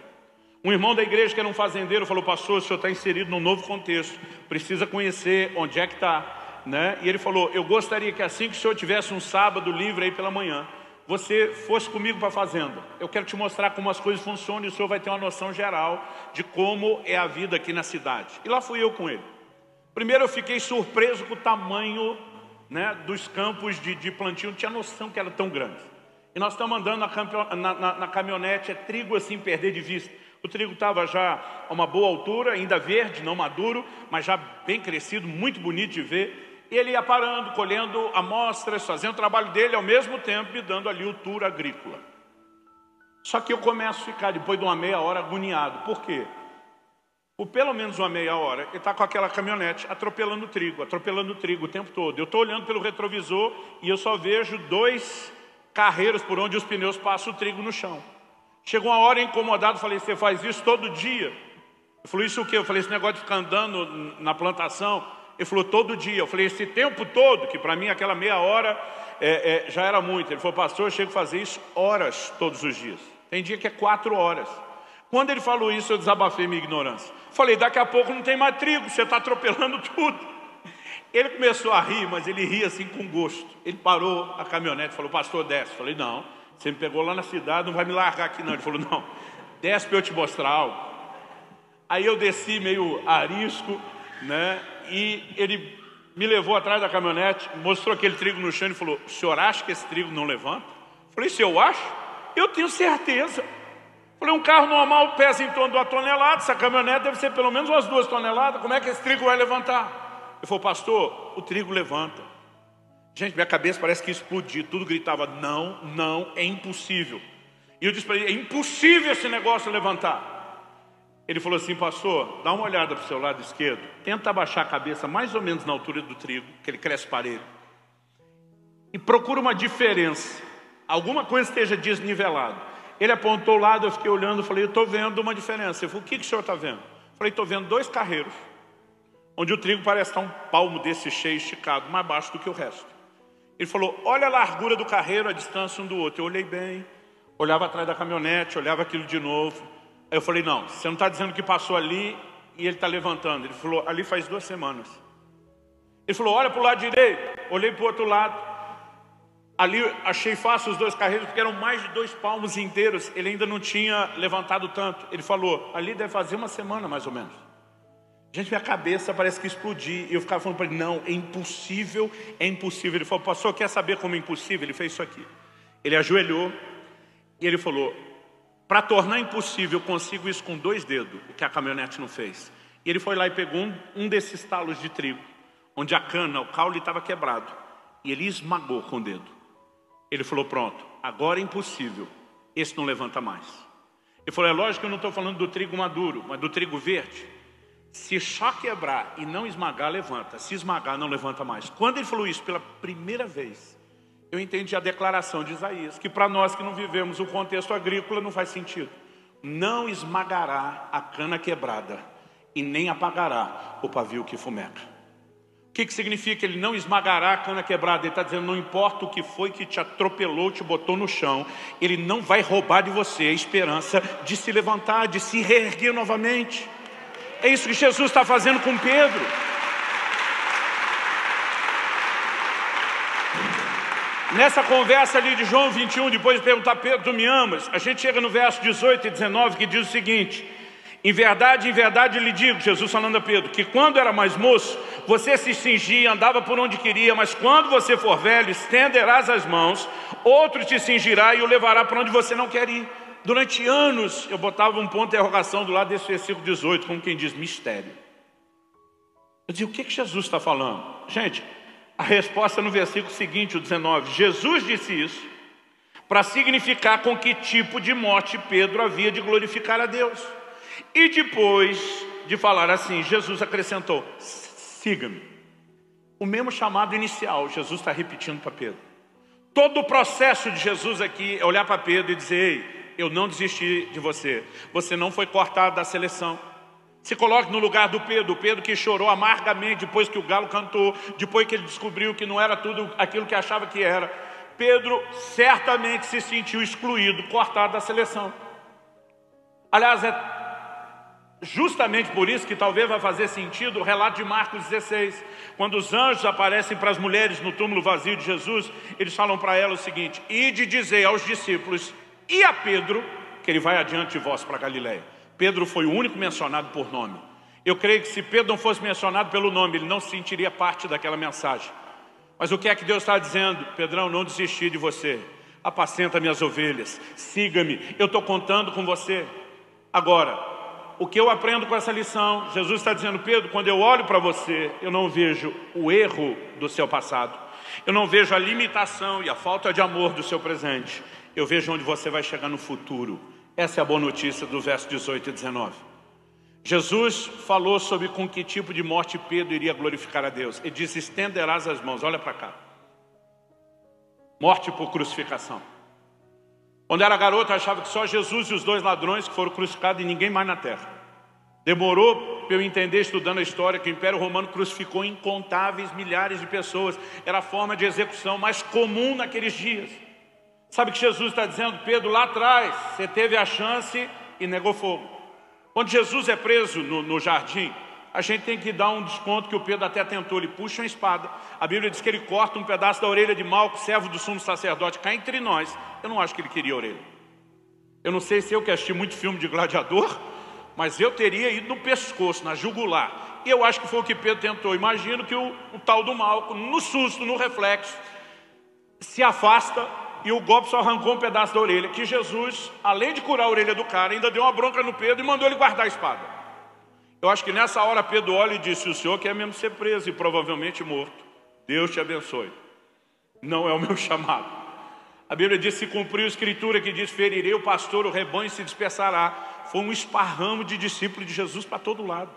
A: Um irmão da igreja, que era um fazendeiro, falou: pastor, o senhor está inserido num novo contexto, precisa conhecer onde é que está, né? E ele falou: eu gostaria que assim que o senhor tivesse um sábado livre aí pela manhã, você fosse comigo para a fazenda. Eu quero te mostrar como as coisas funcionam e o senhor vai ter uma noção geral de como é a vida aqui na cidade. E lá fui eu com ele. Primeiro eu fiquei surpreso com o tamanho, né, dos campos de plantio, não tinha noção que era tão grande. E nós estamos andando na caminhonete, é trigo assim, perder de vista. O trigo estava já a uma boa altura, ainda verde, não maduro, mas já bem crescido, muito bonito de ver. E ele ia parando, colhendo amostras, fazendo o trabalho dele, ao mesmo tempo me dando ali o tour agrícola. Só que eu começo a ficar, depois de uma meia hora, agoniado. Por quê? Por pelo menos uma meia hora, ele está com aquela caminhonete atropelando o trigo o tempo todo. Eu estou olhando pelo retrovisor e eu só vejo 2 carreiros por onde os pneus passam o trigo no chão. Chegou uma hora incomodado, falei: você faz isso todo dia? Ele falou: isso o quê? Eu falei: esse negócio de ficar andando na plantação. Ele falou: todo dia. Eu falei: esse tempo todo, que para mim aquela meia hora já era muito. Ele falou: pastor, eu chego a fazer isso horas todos os dias. Tem dia que é 4 horas. Quando ele falou isso, eu desabafei minha ignorância. Falei: daqui a pouco não tem mais trigo, você está atropelando tudo. Ele começou a rir, mas ele ria assim com gosto. Ele parou a caminhonete e falou: pastor, desce. Falei: não, você me pegou lá na cidade, não vai me largar aqui não. Ele falou: não, desce para eu te mostrar algo. Aí eu desci meio arisco, né? E ele me levou atrás da caminhonete, mostrou aquele trigo no chão e falou: o senhor acha que esse trigo não levanta? Falei: se eu acho, eu tenho certeza. Falei: um carro normal pesa em torno de 1 tonelada, essa caminhonete deve ser pelo menos umas 2 toneladas, como é que esse trigo vai levantar? Ele falou: pastor, o trigo levanta. Gente, minha cabeça parece que explodiu, tudo gritava: não, não, é impossível. E eu disse para ele: é impossível esse negócio levantar. Ele falou assim: pastor, dá uma olhada para o seu lado esquerdo, tenta abaixar a cabeça mais ou menos na altura do trigo, que ele cresce parelho. e procura uma diferença. Alguma coisa esteja desnivelada. Ele apontou o lado, eu fiquei olhando, falei, eu estou vendo uma diferença. Ele falou, o que o senhor está vendo? Eu falei, estou vendo 2 carreiros, onde o trigo parece estar um palmo desse cheio, esticado, mais baixo do que o resto. Ele falou, olha a largura do carreiro, a distância um do outro. Eu olhei bem, olhava atrás da caminhonete, olhava aquilo de novo. Aí eu falei, não, você não está dizendo que passou ali e ele está levantando. Ele falou, ali faz 2 semanas. Ele falou, olha para o lado direito. Olhei para o outro lado. Ali achei fácil os 2 carreiros, porque eram mais de 2 palmos inteiros. Ele ainda não tinha levantado tanto. Ele falou, ali deve fazer 1 semana mais ou menos. Gente, minha cabeça parece que explodiu. E eu ficava falando para ele, não, é impossível, é impossível. Ele falou, pastor, quer saber como é impossível? Ele fez isso aqui. Ele ajoelhou e ele falou, para tornar impossível, eu consigo isso com 2 dedos, o que a caminhonete não fez. E ele foi lá e pegou um desses talos de trigo, onde a cana, o caule estava quebrado. E ele esmagou com o dedo. Ele falou, pronto, agora é impossível, esse não levanta mais. Ele falou, é lógico que eu não estou falando do trigo maduro, mas do trigo verde. Se só quebrar e não esmagar, levanta. Se esmagar, não levanta mais. Quando ele falou isso pela primeira vez, eu entendi a declaração de Isaías, que para nós que não vivemos o contexto agrícola não faz sentido. Não esmagará a cana quebrada e nem apagará o pavio que fumeca. O que significa? Ele não esmagará a cana quebrada. Ele está dizendo, não importa o que foi que te atropelou, te botou no chão, ele não vai roubar de você a esperança de se levantar, de se reerguer novamente. É isso que Jesus está fazendo com Pedro. Nessa conversa ali de João 21, depois de perguntar, Pedro, tu me amas? A gente chega no verso 18 e 19, que diz o seguinte, em verdade lhe digo, Jesus falando a Pedro, que quando era mais moço, você se cingia, andava por onde queria, mas quando você for velho, estenderás as mãos, outro te cingirá e o levará para onde você não quer ir. Durante anos, eu botava um ponto de interrogação do lado desse versículo 18, como quem diz, mistério. Eu dizia, o que Jesus está falando? Gente, a resposta no versículo seguinte, o 19, Jesus disse isso para significar com que tipo de morte Pedro havia de glorificar a Deus. E depois de falar assim, Jesus acrescentou, siga-me. O mesmo chamado inicial, Jesus está repetindo para Pedro. Todo o processo de Jesus aqui é olhar para Pedro e dizer, ei, eu não desisti de você. Você não foi cortado da seleção. Se coloque no lugar do Pedro, o Pedro que chorou amargamente depois que o galo cantou, depois que ele descobriu que não era tudo aquilo que achava que era. Pedro certamente se sentiu excluído, cortado da seleção. Aliás, é justamente por isso que talvez vai fazer sentido o relato de Marcos 16. Quando os anjos aparecem para as mulheres no túmulo vazio de Jesus, eles falam para elas o seguinte, ide dizer aos discípulos e a Pedro, que ele vai adiante de vós para Galileia. Pedro foi o único mencionado por nome. Eu creio que se Pedro não fosse mencionado pelo nome, ele não se sentiria parte daquela mensagem. Mas o que é que Deus está dizendo? Pedrão, não desisti de você. Apacenta minhas ovelhas, siga-me, eu estou contando com você. Agora, o que eu aprendo com essa lição? Jesus está dizendo, Pedro, quando eu olho para você, eu não vejo o erro do seu passado. Eu não vejo a limitação e a falta de amor do seu presente. Eu vejo onde você vai chegar no futuro. Essa é a boa notícia do verso 18 e 19. Jesus falou sobre com que tipo de morte Pedro iria glorificar a Deus. Ele disse, estenderás as mãos, olha para cá. Morte por crucificação. Quando era garoto, eu achava que só Jesus e os 2 ladrões que foram crucificados e ninguém mais na terra. Demorou para eu entender, estudando a história, que o Império Romano crucificou incontáveis milhares de pessoas. Era a forma de execução mais comum naqueles dias. Sabe o que Jesus está dizendo? Pedro, lá atrás, você teve a chance e negou fogo. Quando Jesus é preso no jardim, a gente tem que dar um desconto que o Pedro até tentou. Ele puxa uma espada. A Bíblia diz que ele corta um pedaço da orelha de Malco, servo do sumo sacerdote. Cá entre nós, eu não acho que ele queria a orelha. Eu não sei se eu que assisti muito filme de gladiador, mas eu teria ido no pescoço, na jugular. E eu acho que foi o que Pedro tentou. Imagino que o tal do Malco, no susto, no reflexo, se afasta e o golpe só arrancou um pedaço da orelha. Que Jesus, além de curar a orelha do cara, ainda deu uma bronca no Pedro e mandou ele guardar a espada. Eu acho que nessa hora Pedro olha e disse, o senhor quer mesmo ser preso e provavelmente morto. Deus te abençoe. Não é o meu chamado. A Bíblia diz, se cumpriu a escritura que diz, ferirei o pastor, o rebanho se dispersará. Foi um esparramo de discípulos de Jesus para todo lado.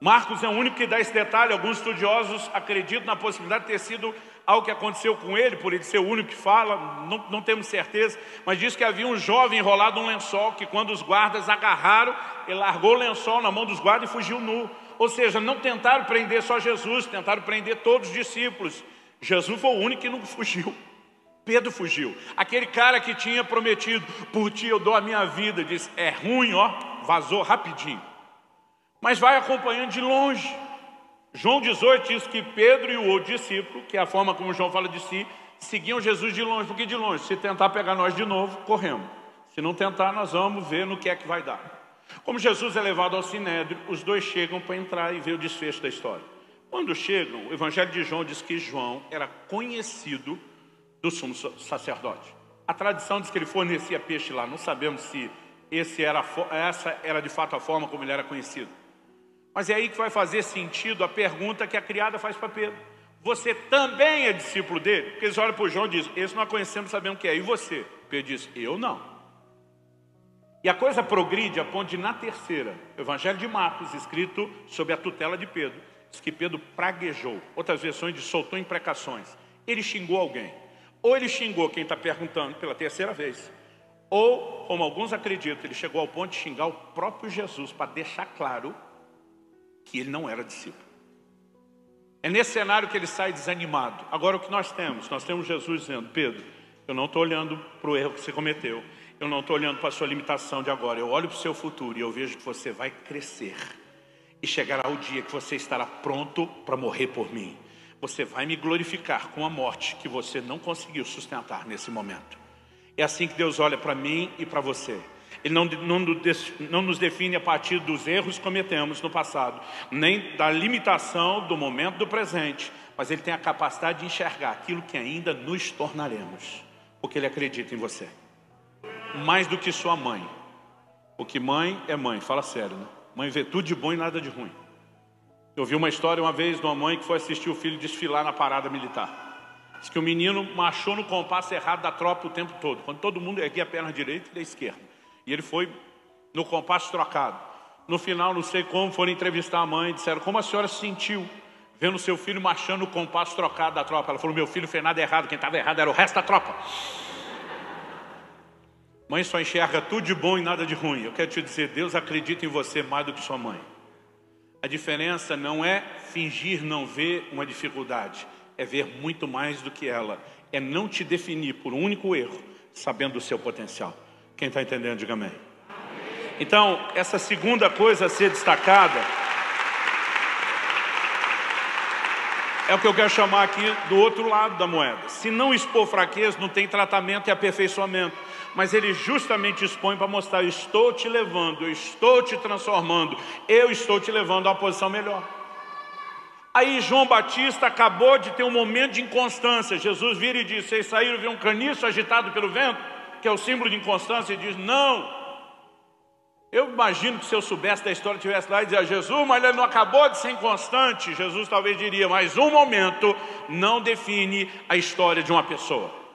A: Marcos é o único que dá esse detalhe. Alguns estudiosos acreditam na possibilidade de ter sido algo que aconteceu com ele, por ele ser o único que fala, não temos certeza, mas diz que havia um jovem enrolado num lençol, que quando os guardas agarraram, ele largou o lençol na mão dos guardas e fugiu nu. Ou seja, não tentaram prender só Jesus, tentaram prender todos os discípulos. Jesus foi o único que não fugiu. Pedro fugiu. Aquele cara que tinha prometido, por ti eu dou a minha vida, disse, é ruim, ó, vazou rapidinho. Mas vai acompanhando de longe. João 18 diz que Pedro e o outro discípulo, que é a forma como João fala de si, seguiam Jesus de longe. Por que de longe? Se tentar pegar nós de novo, corremos. Se não tentar, nós vamos ver no que é que vai dar. Como Jesus é levado ao Sinédrio, os dois chegam para entrar e ver o desfecho da história. Quando chegam, o Evangelho de João diz que João era conhecido do sumo sacerdote. A tradição diz que ele fornecia peixe lá. Não sabemos se essa era de fato a forma como ele era conhecido. Mas é aí que vai fazer sentido a pergunta que a criada faz para Pedro. Você também é discípulo dele? Porque eles olham para o João e dizem, esse nós conhecemos, sabemos que é. E você? Pedro diz, eu não. E a coisa progride a ponto de, na terceira, o Evangelho de Marcos, escrito sob a tutela de Pedro, diz que Pedro praguejou. Outras versões diz, soltou imprecações. Ele xingou alguém. Ou ele xingou quem está perguntando pela terceira vez, ou, como alguns acreditam, ele chegou ao ponto de xingar o próprio Jesus para deixar claro que ele não era discípulo. É nesse cenário que ele sai desanimado. Agora o que nós temos? Nós temos Jesus dizendo, Pedro, eu não estou olhando para o erro que você cometeu, eu não estou olhando para a sua limitação de agora, eu olho para o seu futuro e eu vejo que você vai crescer. E chegará o dia que você estará pronto para morrer por mim. Você vai me glorificar com a morte que você não conseguiu sustentar nesse momento. É assim que Deus olha para mim e para você. Ele não nos define a partir dos erros que cometemos no passado, nem da limitação do momento do presente, mas Ele tem a capacidade de enxergar aquilo que ainda nos tornaremos, porque Ele acredita em você. Mais do que sua mãe, porque mãe é mãe, fala sério, né? Mãe vê tudo de bom e nada de ruim. Eu vi uma história uma vez de uma mãe que foi assistir o filho desfilar na parada militar. Diz que o menino marchou no compasso errado da tropa o tempo todo. Quando todo mundo erguia a perna direita e da esquerda. E ele foi no compasso trocado. No final, não sei como, foram entrevistar a mãe. Disseram, como a senhora se sentiu vendo seu filho marchando no compasso trocado da tropa? Ela falou, meu filho fez nada errado. Quem estava errado era o resto da tropa. Mãe só enxerga tudo de bom e nada de ruim. Eu quero te dizer, Deus acredita em você mais do que sua mãe. A diferença não é fingir não ver uma dificuldade, é ver muito mais do que ela. É não te definir por um único erro, sabendo do seu potencial. Quem está entendendo, diga amém. Então, essa segunda coisa a ser destacada é o que eu quero chamar aqui do outro lado da moeda. Se não expor fraqueza, não tem tratamento e aperfeiçoamento. Mas ele justamente expõe para mostrar, eu estou te levando, eu estou te transformando, eu estou te levando a uma posição melhor. Aí João Batista acabou de ter um momento de inconstância. Jesus vira e diz, vocês saíram ver um caniço agitado pelo vento, que é o símbolo de inconstância, e diz, não. Eu imagino que se eu soubesse da história, estivesse lá e dizia, Jesus, mas ele não acabou de ser inconstante. Jesus talvez diria, mas um momento não define a história de uma pessoa.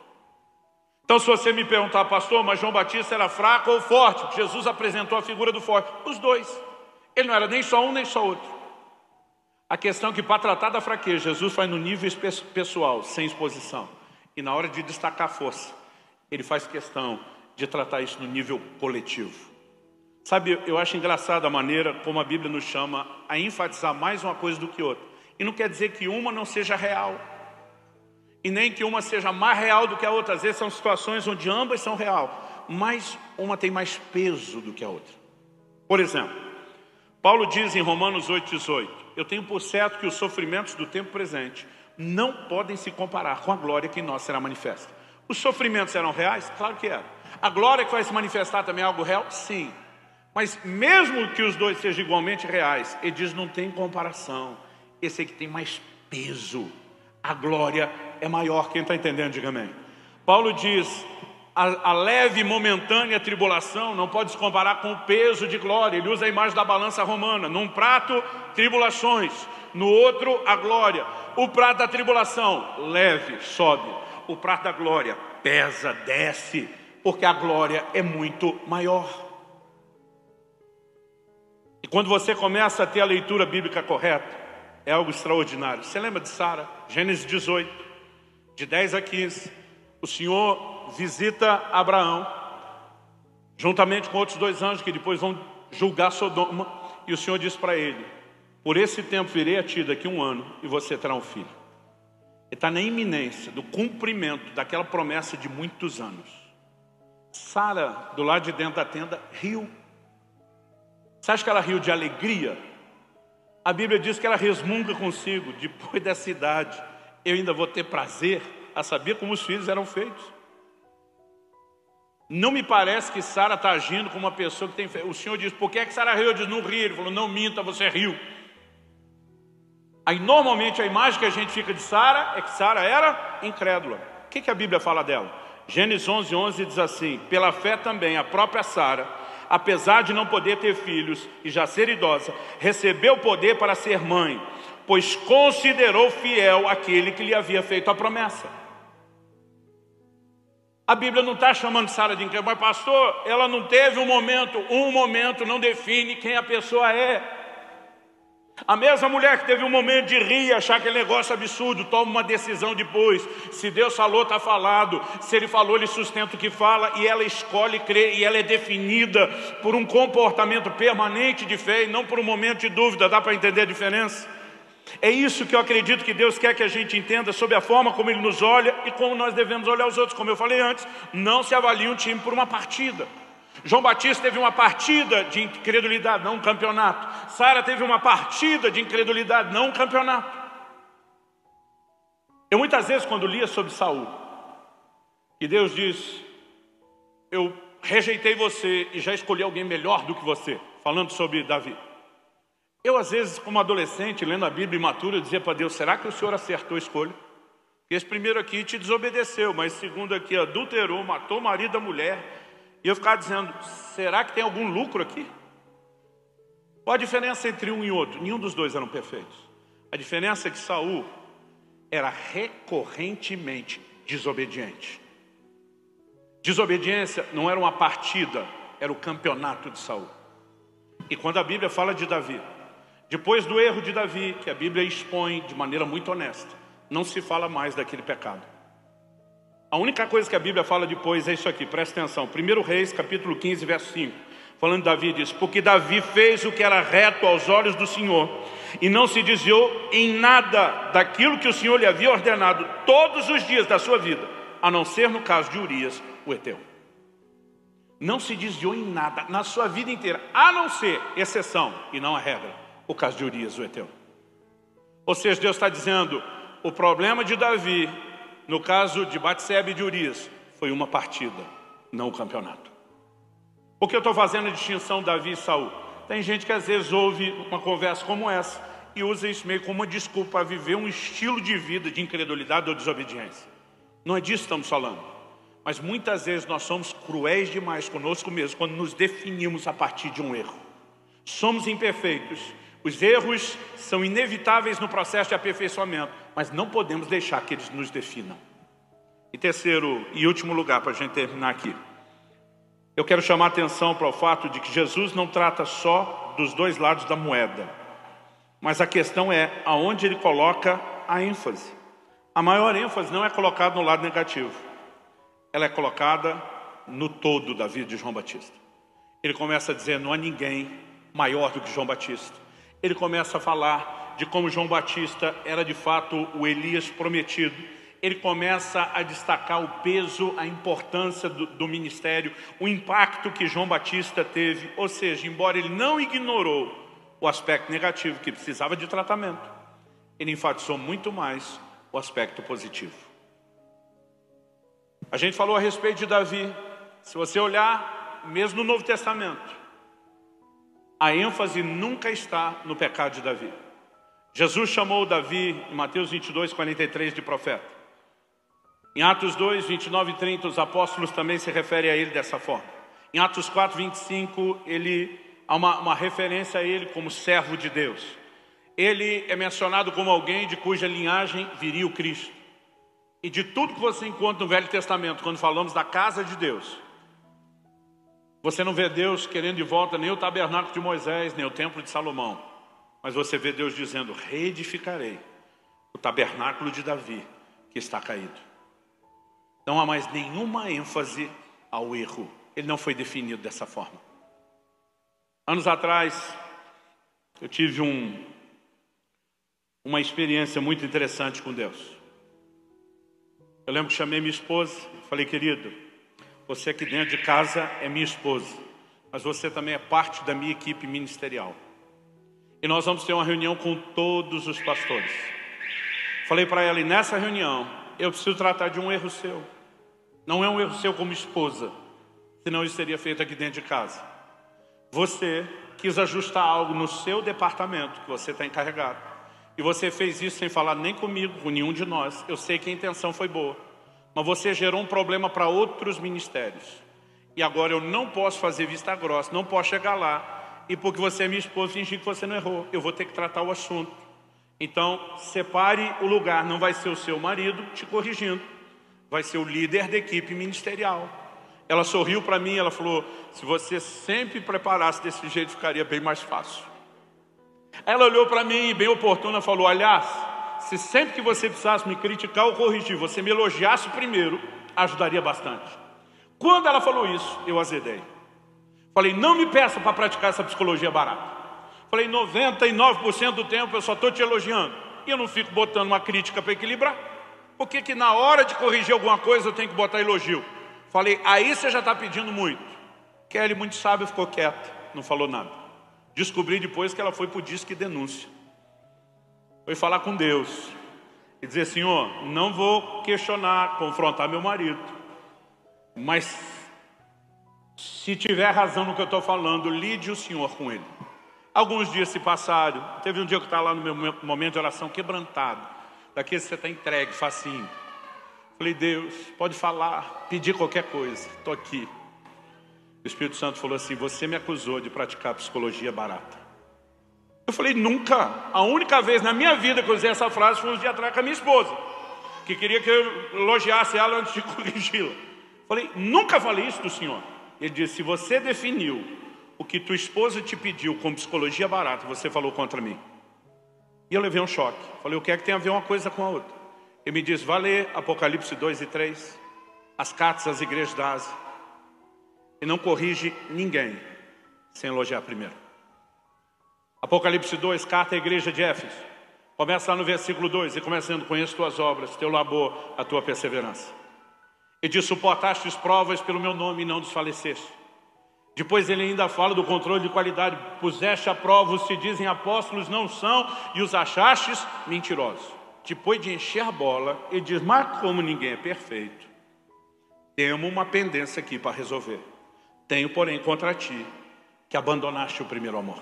A: Então se você me perguntar, pastor, mas João Batista era fraco ou forte? Jesus apresentou a figura do forte, os dois. Ele não era nem só um nem só outro. A questão é que para tratar da fraqueza, Jesus faz no nível pessoal, sem exposição. E na hora de destacar a força, ele faz questão de tratar isso no nível coletivo. Sabe, eu acho engraçado a maneira como a Bíblia nos chama a enfatizar mais uma coisa do que outra. E não quer dizer que uma não seja real. E nem que uma seja mais real do que a outra. Às vezes são situações onde ambas são real, mas uma tem mais peso do que a outra. Por exemplo, Paulo diz em Romanos 8,18, eu tenho por certo que os sofrimentos do tempo presente não podem se comparar com a glória que em nós será manifesta. Os sofrimentos eram reais? Claro que eram. A glória que vai se manifestar também é algo real? Sim. Mas mesmo que os dois sejam igualmente reais, ele diz, não tem comparação. Esse aqui tem mais peso. A glória é maior. Quem está entendendo, diga amém. Paulo diz, a leve e momentânea tribulação não pode se comparar com o peso de glória. Ele usa a imagem da balança romana. Num prato, tribulações. No outro, a glória. O prato da tribulação, leve, sobe. O prato da glória, pesa, desce. Porque a glória é muito maior. E quando você começa a ter a leitura bíblica correta, é algo extraordinário. Você lembra de Sara? Gênesis 18. de 10 a 15, o Senhor visita Abraão, juntamente com outros 2 anjos que depois vão julgar Sodoma, e o Senhor diz para ele: por esse tempo virei a ti daqui 1 ano e você terá um filho. Ele está na iminência do cumprimento daquela promessa de muitos anos. Sara, do lado de dentro da tenda, riu. Você acha que ela riu de alegria? A Bíblia diz que ela resmunga consigo: depois dessa idade, eu ainda vou ter prazer a saber como os filhos eram feitos. Não me parece que Sara está agindo como uma pessoa que tem fé. O Senhor diz: por que Sara riu? Eu disse: não ri. Ele falou: não minta, você riu. Aí normalmente a imagem que a gente fica de Sara é que Sara era incrédula. O que a Bíblia fala dela? Gênesis 11:11 diz assim: pela fé também a própria Sara, apesar de não poder ter filhos e já ser idosa, recebeu poder para ser mãe, pois considerou fiel aquele que lhe havia feito a promessa. A Bíblia não está chamando Sara de incrédula, mas pastor, ela não teve um momento não define quem a pessoa é. A mesma mulher que teve um momento de rir e achar aquele negócio absurdo, toma uma decisão depois. Se Deus falou, está falado. Se Ele falou, Ele sustenta o que fala. E ela escolhe crer, e ela é definida por um comportamento permanente de fé e não por um momento de dúvida. Dá para entender a diferença? É isso que eu acredito que Deus quer que a gente entenda sobre a forma como Ele nos olha e como nós devemos olhar os outros. Como eu falei antes, não se avalia um time por uma partida. João Batista teve uma partida de incredulidade, não um campeonato. Sara teve uma partida de incredulidade, não um campeonato. Eu muitas vezes, quando lia sobre Saul, e Deus diz: eu rejeitei você e já escolhi alguém melhor do que você, falando sobre Davi. Eu, às vezes, como adolescente, lendo a Bíblia imatura, eu dizia para Deus: será que o Senhor acertou a escolha? Porque esse primeiro aqui te desobedeceu, mas esse segundo aqui adulterou, matou o marido da mulher. E eu ficava dizendo: será que tem algum lucro aqui? Qual a diferença entre um e outro? Nenhum dos dois eram perfeitos. A diferença é que Saul era recorrentemente desobediente. Desobediência não era uma partida, era o campeonato de Saul. E quando a Bíblia fala de Davi, depois do erro de Davi, que a Bíblia expõe de maneira muito honesta, não se fala mais daquele pecado. A única coisa que a Bíblia fala depois é isso aqui, presta atenção. 1 Reis, capítulo 15, verso 5. Falando de Davi, diz: porque Davi fez o que era reto aos olhos do Senhor, e não se desviou em nada daquilo que o Senhor lhe havia ordenado todos os dias da sua vida, a não ser no caso de Urias, o heteu. Não se desviou em nada na sua vida inteira, a não ser exceção, e não a regra, o caso de Urias, o heteu. Ou seja, Deus está dizendo: o problema de Davi, no caso de Batseba e de Urias, foi uma partida, não o campeonato. Por que eu estou fazendo a distinção Davi e Saul? Tem gente que às vezes ouve uma conversa como essa e usa isso meio como uma desculpa para viver um estilo de vida de incredulidade ou desobediência. Não é disso que estamos falando. Mas muitas vezes nós somos cruéis demais conosco mesmos quando nos definimos a partir de um erro. Somos imperfeitos. Os erros são inevitáveis no processo de aperfeiçoamento, mas não podemos deixar que eles nos definam. E terceiro e último lugar, para a gente terminar aqui, eu quero chamar a atenção para o fato de que Jesus não trata só dos dois lados da moeda, mas a questão é aonde Ele coloca a ênfase. A maior ênfase não é colocada no lado negativo, ela é colocada no todo da vida de João Batista. Ele começa a dizer: não há ninguém maior do que João Batista. Ele começa a falar de como João Batista era de fato o Elias prometido. Ele começa a destacar o peso, a importância do ministério, o impacto que João Batista teve. Ou seja, embora ele não ignorou o aspecto negativo que precisava de tratamento, ele enfatizou muito mais o aspecto positivo. A gente falou a respeito de Davi. Se você olhar, mesmo no Novo Testamento, a ênfase nunca está no pecado de Davi. Jesus chamou Davi, em Mateus 22, 43, de profeta. Em Atos 2, 29 e 30, os apóstolos também se referem a ele dessa forma. Em Atos 4, 25, há uma referência a ele como servo de Deus. Ele é mencionado como alguém de cuja linhagem viria o Cristo. E de tudo que você encontra no Velho Testamento, quando falamos da casa de Deus, você não vê Deus querendo de volta nem o tabernáculo de Moisés, nem o templo de Salomão. Mas você vê Deus dizendo: reedificarei o tabernáculo de Davi, que está caído. Não há mais nenhuma ênfase ao erro. Ele não foi definido dessa forma. Anos atrás, eu tive uma experiência muito interessante com Deus. Eu lembro que chamei minha esposa, falei, querido, você aqui dentro de casa é minha esposa, mas você também é parte da minha equipe ministerial. E nós vamos ter uma reunião com todos os pastores. Falei para ela, e nessa reunião, eu preciso tratar de um erro seu. Não é um erro seu como esposa, senão isso seria feito aqui dentro de casa. Você quis ajustar algo no seu departamento, que você está encarregado. E você fez isso sem falar nem comigo, com nenhum de nós. Eu sei que a intenção foi boa. Mas você gerou um problema para outros ministérios. E agora eu não posso fazer vista grossa, não posso chegar lá. E porque você é minha esposa, fingir que você não errou. Eu vou ter que tratar o assunto. Então, separe o lugar. Não vai ser o seu marido te corrigindo. Vai ser o líder da equipe ministerial. Ela sorriu para mim, ela falou, se você sempre preparasse desse jeito, ficaria bem mais fácil. Ela olhou para mim e bem oportuna falou, aliás, se sempre que você precisasse me criticar ou corrigir, você me elogiasse primeiro, ajudaria bastante. Quando ela falou isso, eu azedei. Falei, não me peça para praticar essa psicologia barata. Falei, 99% do tempo eu só estou te elogiando. E eu não fico botando uma crítica para equilibrar. Por que na hora de corrigir alguma coisa eu tenho que botar elogio? Falei, aí você já está pedindo muito. Kelly, muito sábio, ficou quieta, não falou nada. Descobri depois que ela foi para o disque denúncia. Foi falar com Deus. E dizer, Senhor, não vou questionar, confrontar meu marido. Mas, se tiver razão no que eu estou falando, lide o Senhor com ele. Alguns dias se passaram. Teve um dia que eu estava lá no meu momento de oração quebrantado. Daquele que você está entregue, facinho. Falei, Deus, pode falar, pedir qualquer coisa. Estou aqui. O Espírito Santo falou assim, você me acusou de praticar psicologia barata. Eu falei, nunca. A única vez na minha vida que eu usei essa frase foi uns dias atrás com a minha esposa, que queria que eu elogiasse ela antes de corrigi-la. Falei, nunca falei isso do Senhor. Ele disse, se você definiu o que tua esposa te pediu como psicologia barata, você falou contra mim. E eu levei um choque. Falei, o que é que tem a ver uma coisa com a outra? Ele me diz, vai ler Apocalipse 2 e 3, as cartas às igrejas da Ásia. E não corrige ninguém sem elogiar primeiro. Apocalipse 2, carta à igreja de Éfeso. Começa lá no versículo 2, e começando, conheço tuas obras, teu labor, a tua perseverança. E diz, suportaste as provas pelo meu nome e não desfaleceste. Depois ele ainda fala do controle de qualidade. Puseste a prova os que dizem apóstolos não são e os achastes mentirosos. Depois de encher a bola, ele diz, mas como ninguém é perfeito, temos uma pendência aqui para resolver. Tenho, porém, contra ti, que abandonaste o primeiro amor.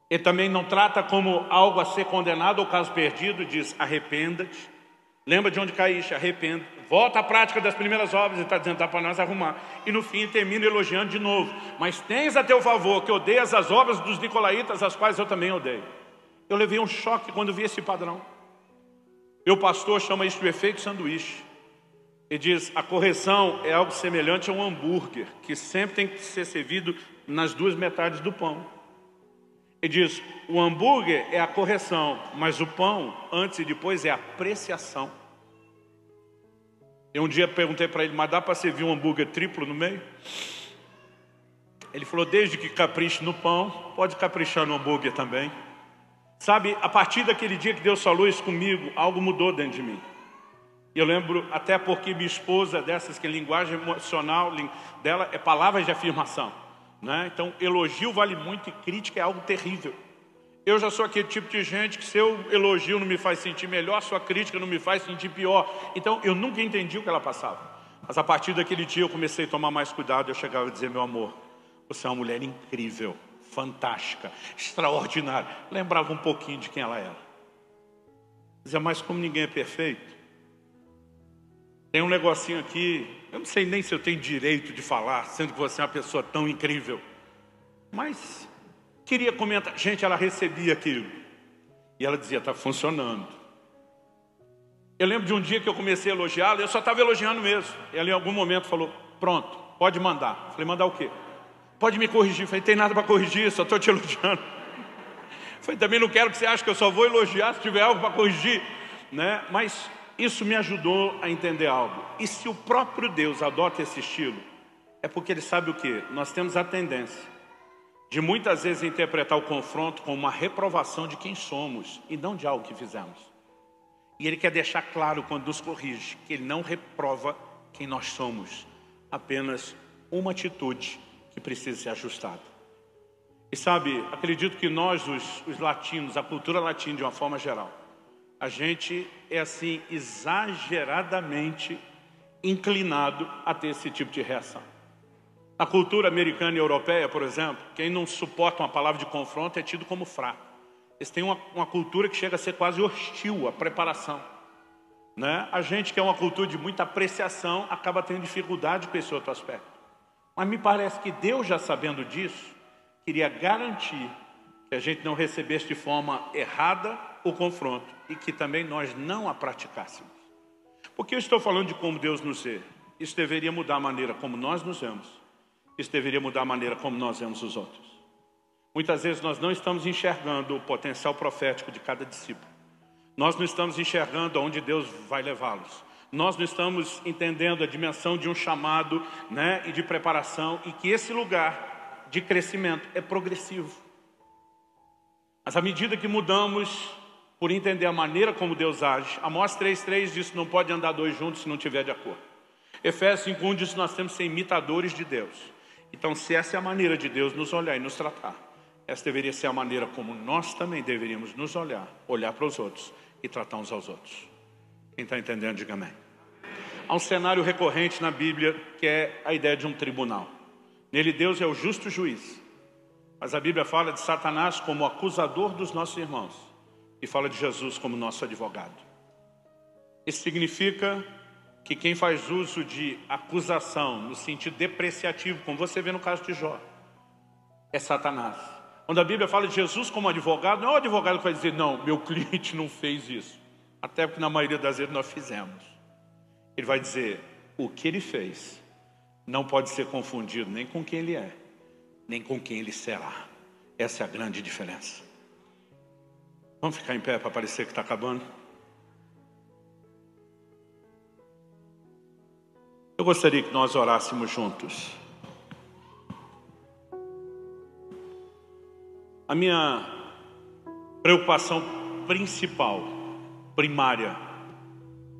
A: Ele também não trata como algo a ser condenado ou caso perdido, diz, arrependa-te. Lembra de onde caíste, arrependa. Volta à prática das primeiras obras, ele está dizendo, está para nós arrumar. E no fim termina elogiando de novo. Mas tens a teu favor que odeias as obras dos nicolaítas, as quais eu também odeio. Eu levei um choque quando vi esse padrão. Meu pastor chama isso de efeito sanduíche. Ele diz, a correção é algo semelhante a um hambúrguer, que sempre tem que ser servido nas duas metades do pão. Ele diz, o hambúrguer é a correção, mas o pão, antes e depois, é a apreciação. Eu um dia perguntei para ele, mas dá para servir um hambúrguer triplo no meio? Ele falou, desde que capriche no pão, pode caprichar no hambúrguer também. Sabe, a partir daquele dia que Deus falou isso comigo, algo mudou dentro de mim. E eu lembro, até porque minha esposa, dessas que a linguagem emocional dela é palavras de afirmação, né? Então, elogio vale muito e crítica é algo terrível. Eu já sou aquele tipo de gente que se eu elogio não me faz sentir melhor, sua crítica não me faz sentir pior. Então, eu nunca entendi o que ela passava. Mas a partir daquele dia eu comecei a tomar mais cuidado. Eu chegava a dizer, meu amor, você é uma mulher incrível, fantástica, extraordinária. Lembrava um pouquinho de quem ela era. Dizia, mas como ninguém é perfeito, tem um negocinho aqui, eu não sei nem se eu tenho direito de falar, sendo que você é uma pessoa tão incrível. Mas queria comentar. Gente, ela recebia aquilo. E ela dizia, está funcionando. Eu lembro de um dia que eu comecei a elogiá-la, eu só estava elogiando mesmo. Ela em algum momento falou, pronto, pode mandar. Falei, mandar o quê? Pode me corrigir. Falei, tem nada para corrigir, só estou te elogiando. Falei, também não quero que você ache que eu só vou elogiar se tiver algo para corrigir, né? Mas Isso me ajudou a entender algo. E se o próprio Deus adota esse estilo, é porque Ele sabe o quê? Nós temos a tendência de muitas vezes interpretar o confronto como uma reprovação de quem somos e não de algo que fizemos. E Ele quer deixar claro quando nos corrige que Ele não reprova quem nós somos, apenas uma atitude que precisa ser ajustada. E sabe, acredito que nós, os latinos, a cultura latina de uma forma geral, a gente é assim exageradamente inclinado a ter esse tipo de reação. Na cultura americana e europeia, por exemplo, quem não suporta uma palavra de confronto é tido como fraco. Eles têm uma cultura que chega a ser quase hostil à preparação, né? A gente que é uma cultura de muita apreciação acaba tendo dificuldade com esse outro aspecto. Mas me parece que Deus, já sabendo disso, queria garantir que a gente não recebesse de forma errada o confronto e que também nós não a praticássemos. Porque eu estou falando de como Deus nos vê. Isso deveria mudar a maneira como nós nos vemos. Isso deveria mudar a maneira como nós vemos os outros. Muitas vezes nós não estamos enxergando o potencial profético de cada discípulo. Nós não estamos enxergando aonde Deus vai levá-los. Nós não estamos entendendo a dimensão de um chamado, né, e de preparação, e que esse lugar de crescimento é progressivo. Mas à medida que mudamos por entender a maneira como Deus age, Amós 3,3 diz que não pode andar dois juntos se não estiver de acordo. Efésios 5,1 diz que nós temos que ser imitadores de Deus. Então, se essa é a maneira de Deus nos olhar e nos tratar, essa deveria ser a maneira como nós também deveríamos nos olhar para os outros e tratar uns aos outros. Quem está entendendo, diga amém. Há um cenário recorrente na Bíblia que é a ideia de um tribunal. Nele Deus é o justo juiz. Mas a Bíblia fala de Satanás como acusador dos nossos irmãos e fala de Jesus como nosso advogado. Isso significa que quem faz uso de acusação no sentido depreciativo, como você vê no caso de Jó, é Satanás. Quando a Bíblia fala de Jesus como advogado, não é o advogado que vai dizer, não, meu cliente não fez isso. Até porque na maioria das vezes nós fizemos. Ele vai dizer, o que ele fez não pode ser confundido nem com quem ele é, nem com quem ele será. Essa é a grande diferença. Vamos ficar em pé para parecer que está acabando? Eu gostaria que nós orássemos juntos. A minha preocupação principal, primária,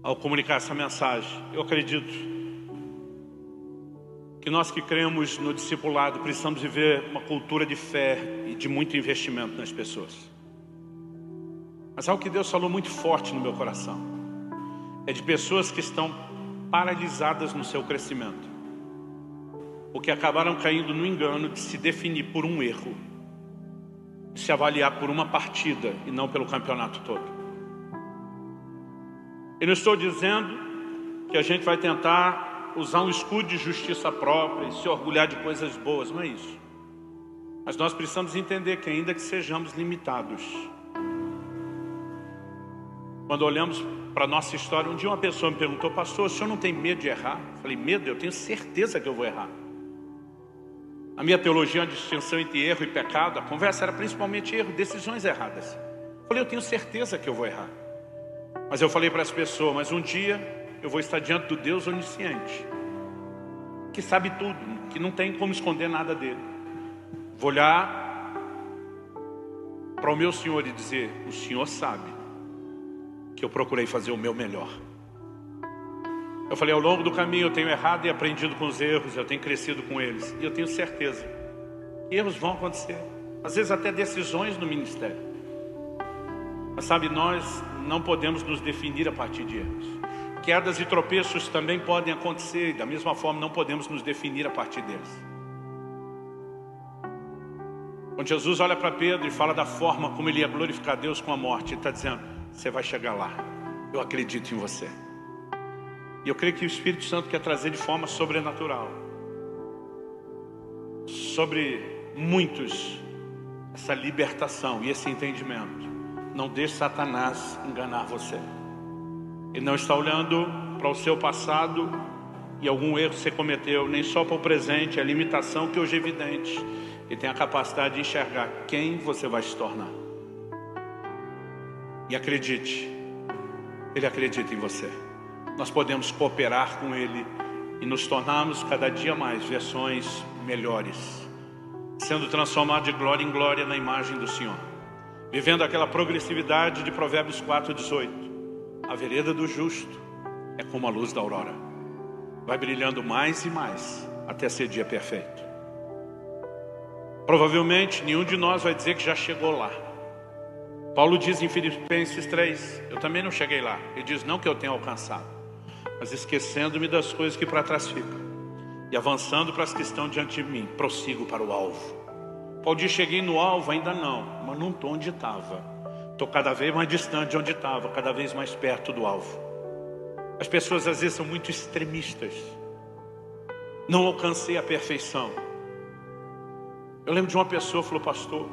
A: ao comunicar essa mensagem, eu acredito que nós que cremos no discipulado precisamos viver uma cultura de fé e de muito investimento nas pessoas. Mas algo que Deus falou muito forte no meu coração é de pessoas que estão paralisadas no seu crescimento, porque acabaram caindo no engano de se definir por um erro, de se avaliar por uma partida e não pelo campeonato todo. Eu não estou dizendo que a gente vai tentar usar um escudo de justiça própria e se orgulhar de coisas boas, não é isso. Mas nós precisamos entender que ainda que sejamos limitados, quando olhamos para a nossa história, um dia uma pessoa me perguntou, pastor, o senhor não tem medo de errar? Eu falei, medo? Eu tenho certeza que eu vou errar. A minha teologia é uma distinção entre erro e pecado. A conversa era principalmente erro, decisões erradas. Eu falei, eu tenho certeza que eu vou errar. Mas eu falei para as pessoas, mas um dia eu vou estar diante do Deus onisciente, que sabe tudo, que não tem como esconder nada dele. Vou olhar para o meu Senhor e dizer, o Senhor sabe que eu procurei fazer o meu melhor. Eu falei, ao longo do caminho eu tenho errado e aprendido com os erros, eu tenho crescido com eles. E eu tenho certeza que erros vão acontecer. Às vezes até decisões no ministério. Mas sabe, nós não podemos nos definir a partir de erros. Quedas e tropeços também podem acontecer. Da mesma forma, não podemos nos definir a partir deles. Quando Jesus olha para Pedro e fala da forma como ele ia glorificar Deus com a morte, ele está dizendo, você vai chegar lá, eu acredito em você. E eu creio que o Espírito Santo quer trazer de forma sobrenatural sobre muitos essa libertação e esse entendimento. Não deixe Satanás enganar você. Ele não está olhando para o seu passado e algum erro que você cometeu, nem só para o presente, a limitação que hoje é evidente. Ele tem a capacidade de enxergar quem você vai se tornar. E acredite, Ele acredita em você. Nós podemos cooperar com Ele e nos tornarmos cada dia mais versões melhores, sendo transformados de glória em glória na imagem do Senhor, vivendo aquela progressividade de Provérbios 4:18. A vereda do justo é como a luz da aurora, vai brilhando mais e mais até ser dia perfeito. Provavelmente nenhum de nós vai dizer que já chegou lá. Paulo diz em Filipenses 3, eu também não cheguei lá. Ele diz, não que eu tenha alcançado, mas esquecendo-me das coisas que para trás ficam e avançando para as que estão diante de mim, prossigo para o alvo. Paulo diz, cheguei no alvo, ainda não, mas não estou onde estava. Estou cada vez mais distante de onde estava, cada vez mais perto do alvo. As pessoas às vezes são muito extremistas. Não alcancei a perfeição. Eu lembro de uma pessoa que falou, pastor,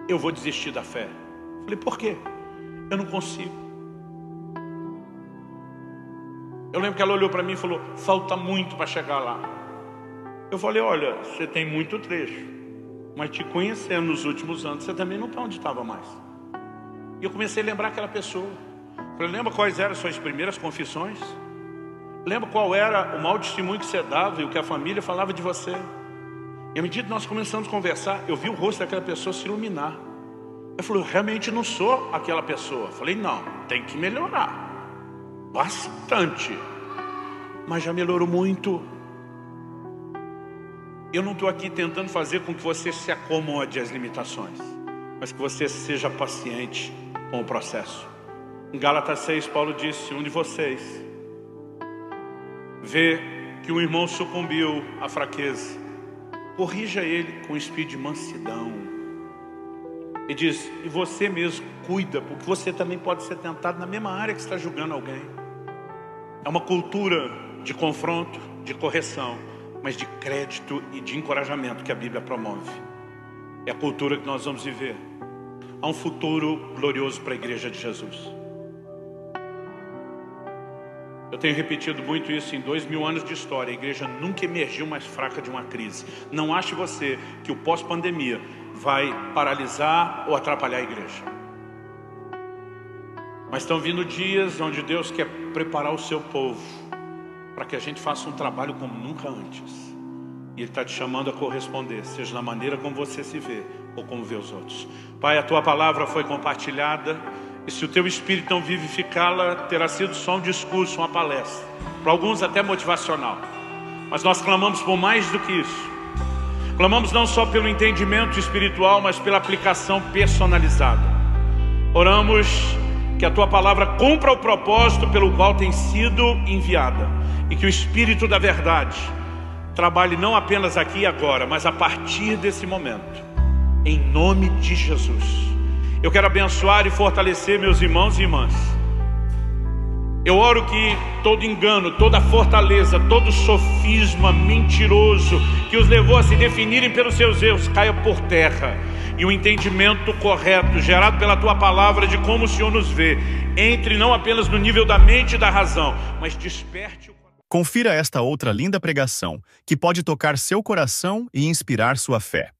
A: eu vou desistir da fé. Eu falei, por quê? Eu não consigo. Eu lembro que ela olhou para mim e falou, falta muito para chegar lá. Eu falei, olha, você tem muito trecho, mas te conhecendo nos últimos anos, você também não está onde estava mais. E eu comecei a lembrar aquela pessoa. Eu falei, lembra quais eram as suas primeiras confissões? Lembra qual era o mau testemunho que você dava e o que a família falava de você? E à medida que nós começamos a conversar, eu vi o rosto daquela pessoa se iluminar. Eu falei, eu realmente não sou aquela pessoa. Eu falei, não, tem que melhorar. Bastante. Mas já melhorou muito. Eu não estou aqui tentando fazer com que você se acomode às limitações, mas que você seja paciente com o processo. Em Gálatas 6, Paulo disse, um de vocês vê que um irmão sucumbiu à fraqueza, corrija ele com espírito de mansidão. E diz, e você mesmo cuida, porque você também pode ser tentado na mesma área que está julgando alguém. É uma cultura de confronto, de correção, mas de crédito e de encorajamento que a Bíblia promove. É a cultura que nós vamos viver. Há um futuro glorioso para a igreja de Jesus. Eu tenho repetido muito isso em 2000 anos de história. A igreja nunca emergiu mais fraca de uma crise. Não ache você que o pós-pandemia vai paralisar ou atrapalhar a igreja. Mas estão vindo dias onde Deus quer preparar o seu povo para que a gente faça um trabalho como nunca antes. E Ele está te chamando a corresponder, seja na maneira como você se vê ou como vê os outros. Pai, a Tua palavra foi compartilhada. E se o teu espírito não vivificá-la, terá sido só um discurso, uma palestra, para alguns até motivacional. Mas nós clamamos por mais do que isso. Clamamos não só pelo entendimento espiritual, mas pela aplicação personalizada. Oramos que a tua palavra cumpra o propósito pelo qual tem sido enviada, e que o Espírito da verdade trabalhe não apenas aqui e agora, mas a partir desse momento, em nome de Jesus. Eu quero abençoar e fortalecer meus irmãos e irmãs. Eu oro que todo engano, toda fortaleza, todo sofisma mentiroso que os levou a se definirem pelos seus erros caia por terra. E o entendimento correto, gerado pela Tua palavra de como o Senhor nos vê, entre não apenas no nível da mente e da razão, mas desperte o...
B: Confira esta outra linda pregação, que pode tocar seu coração e inspirar sua fé.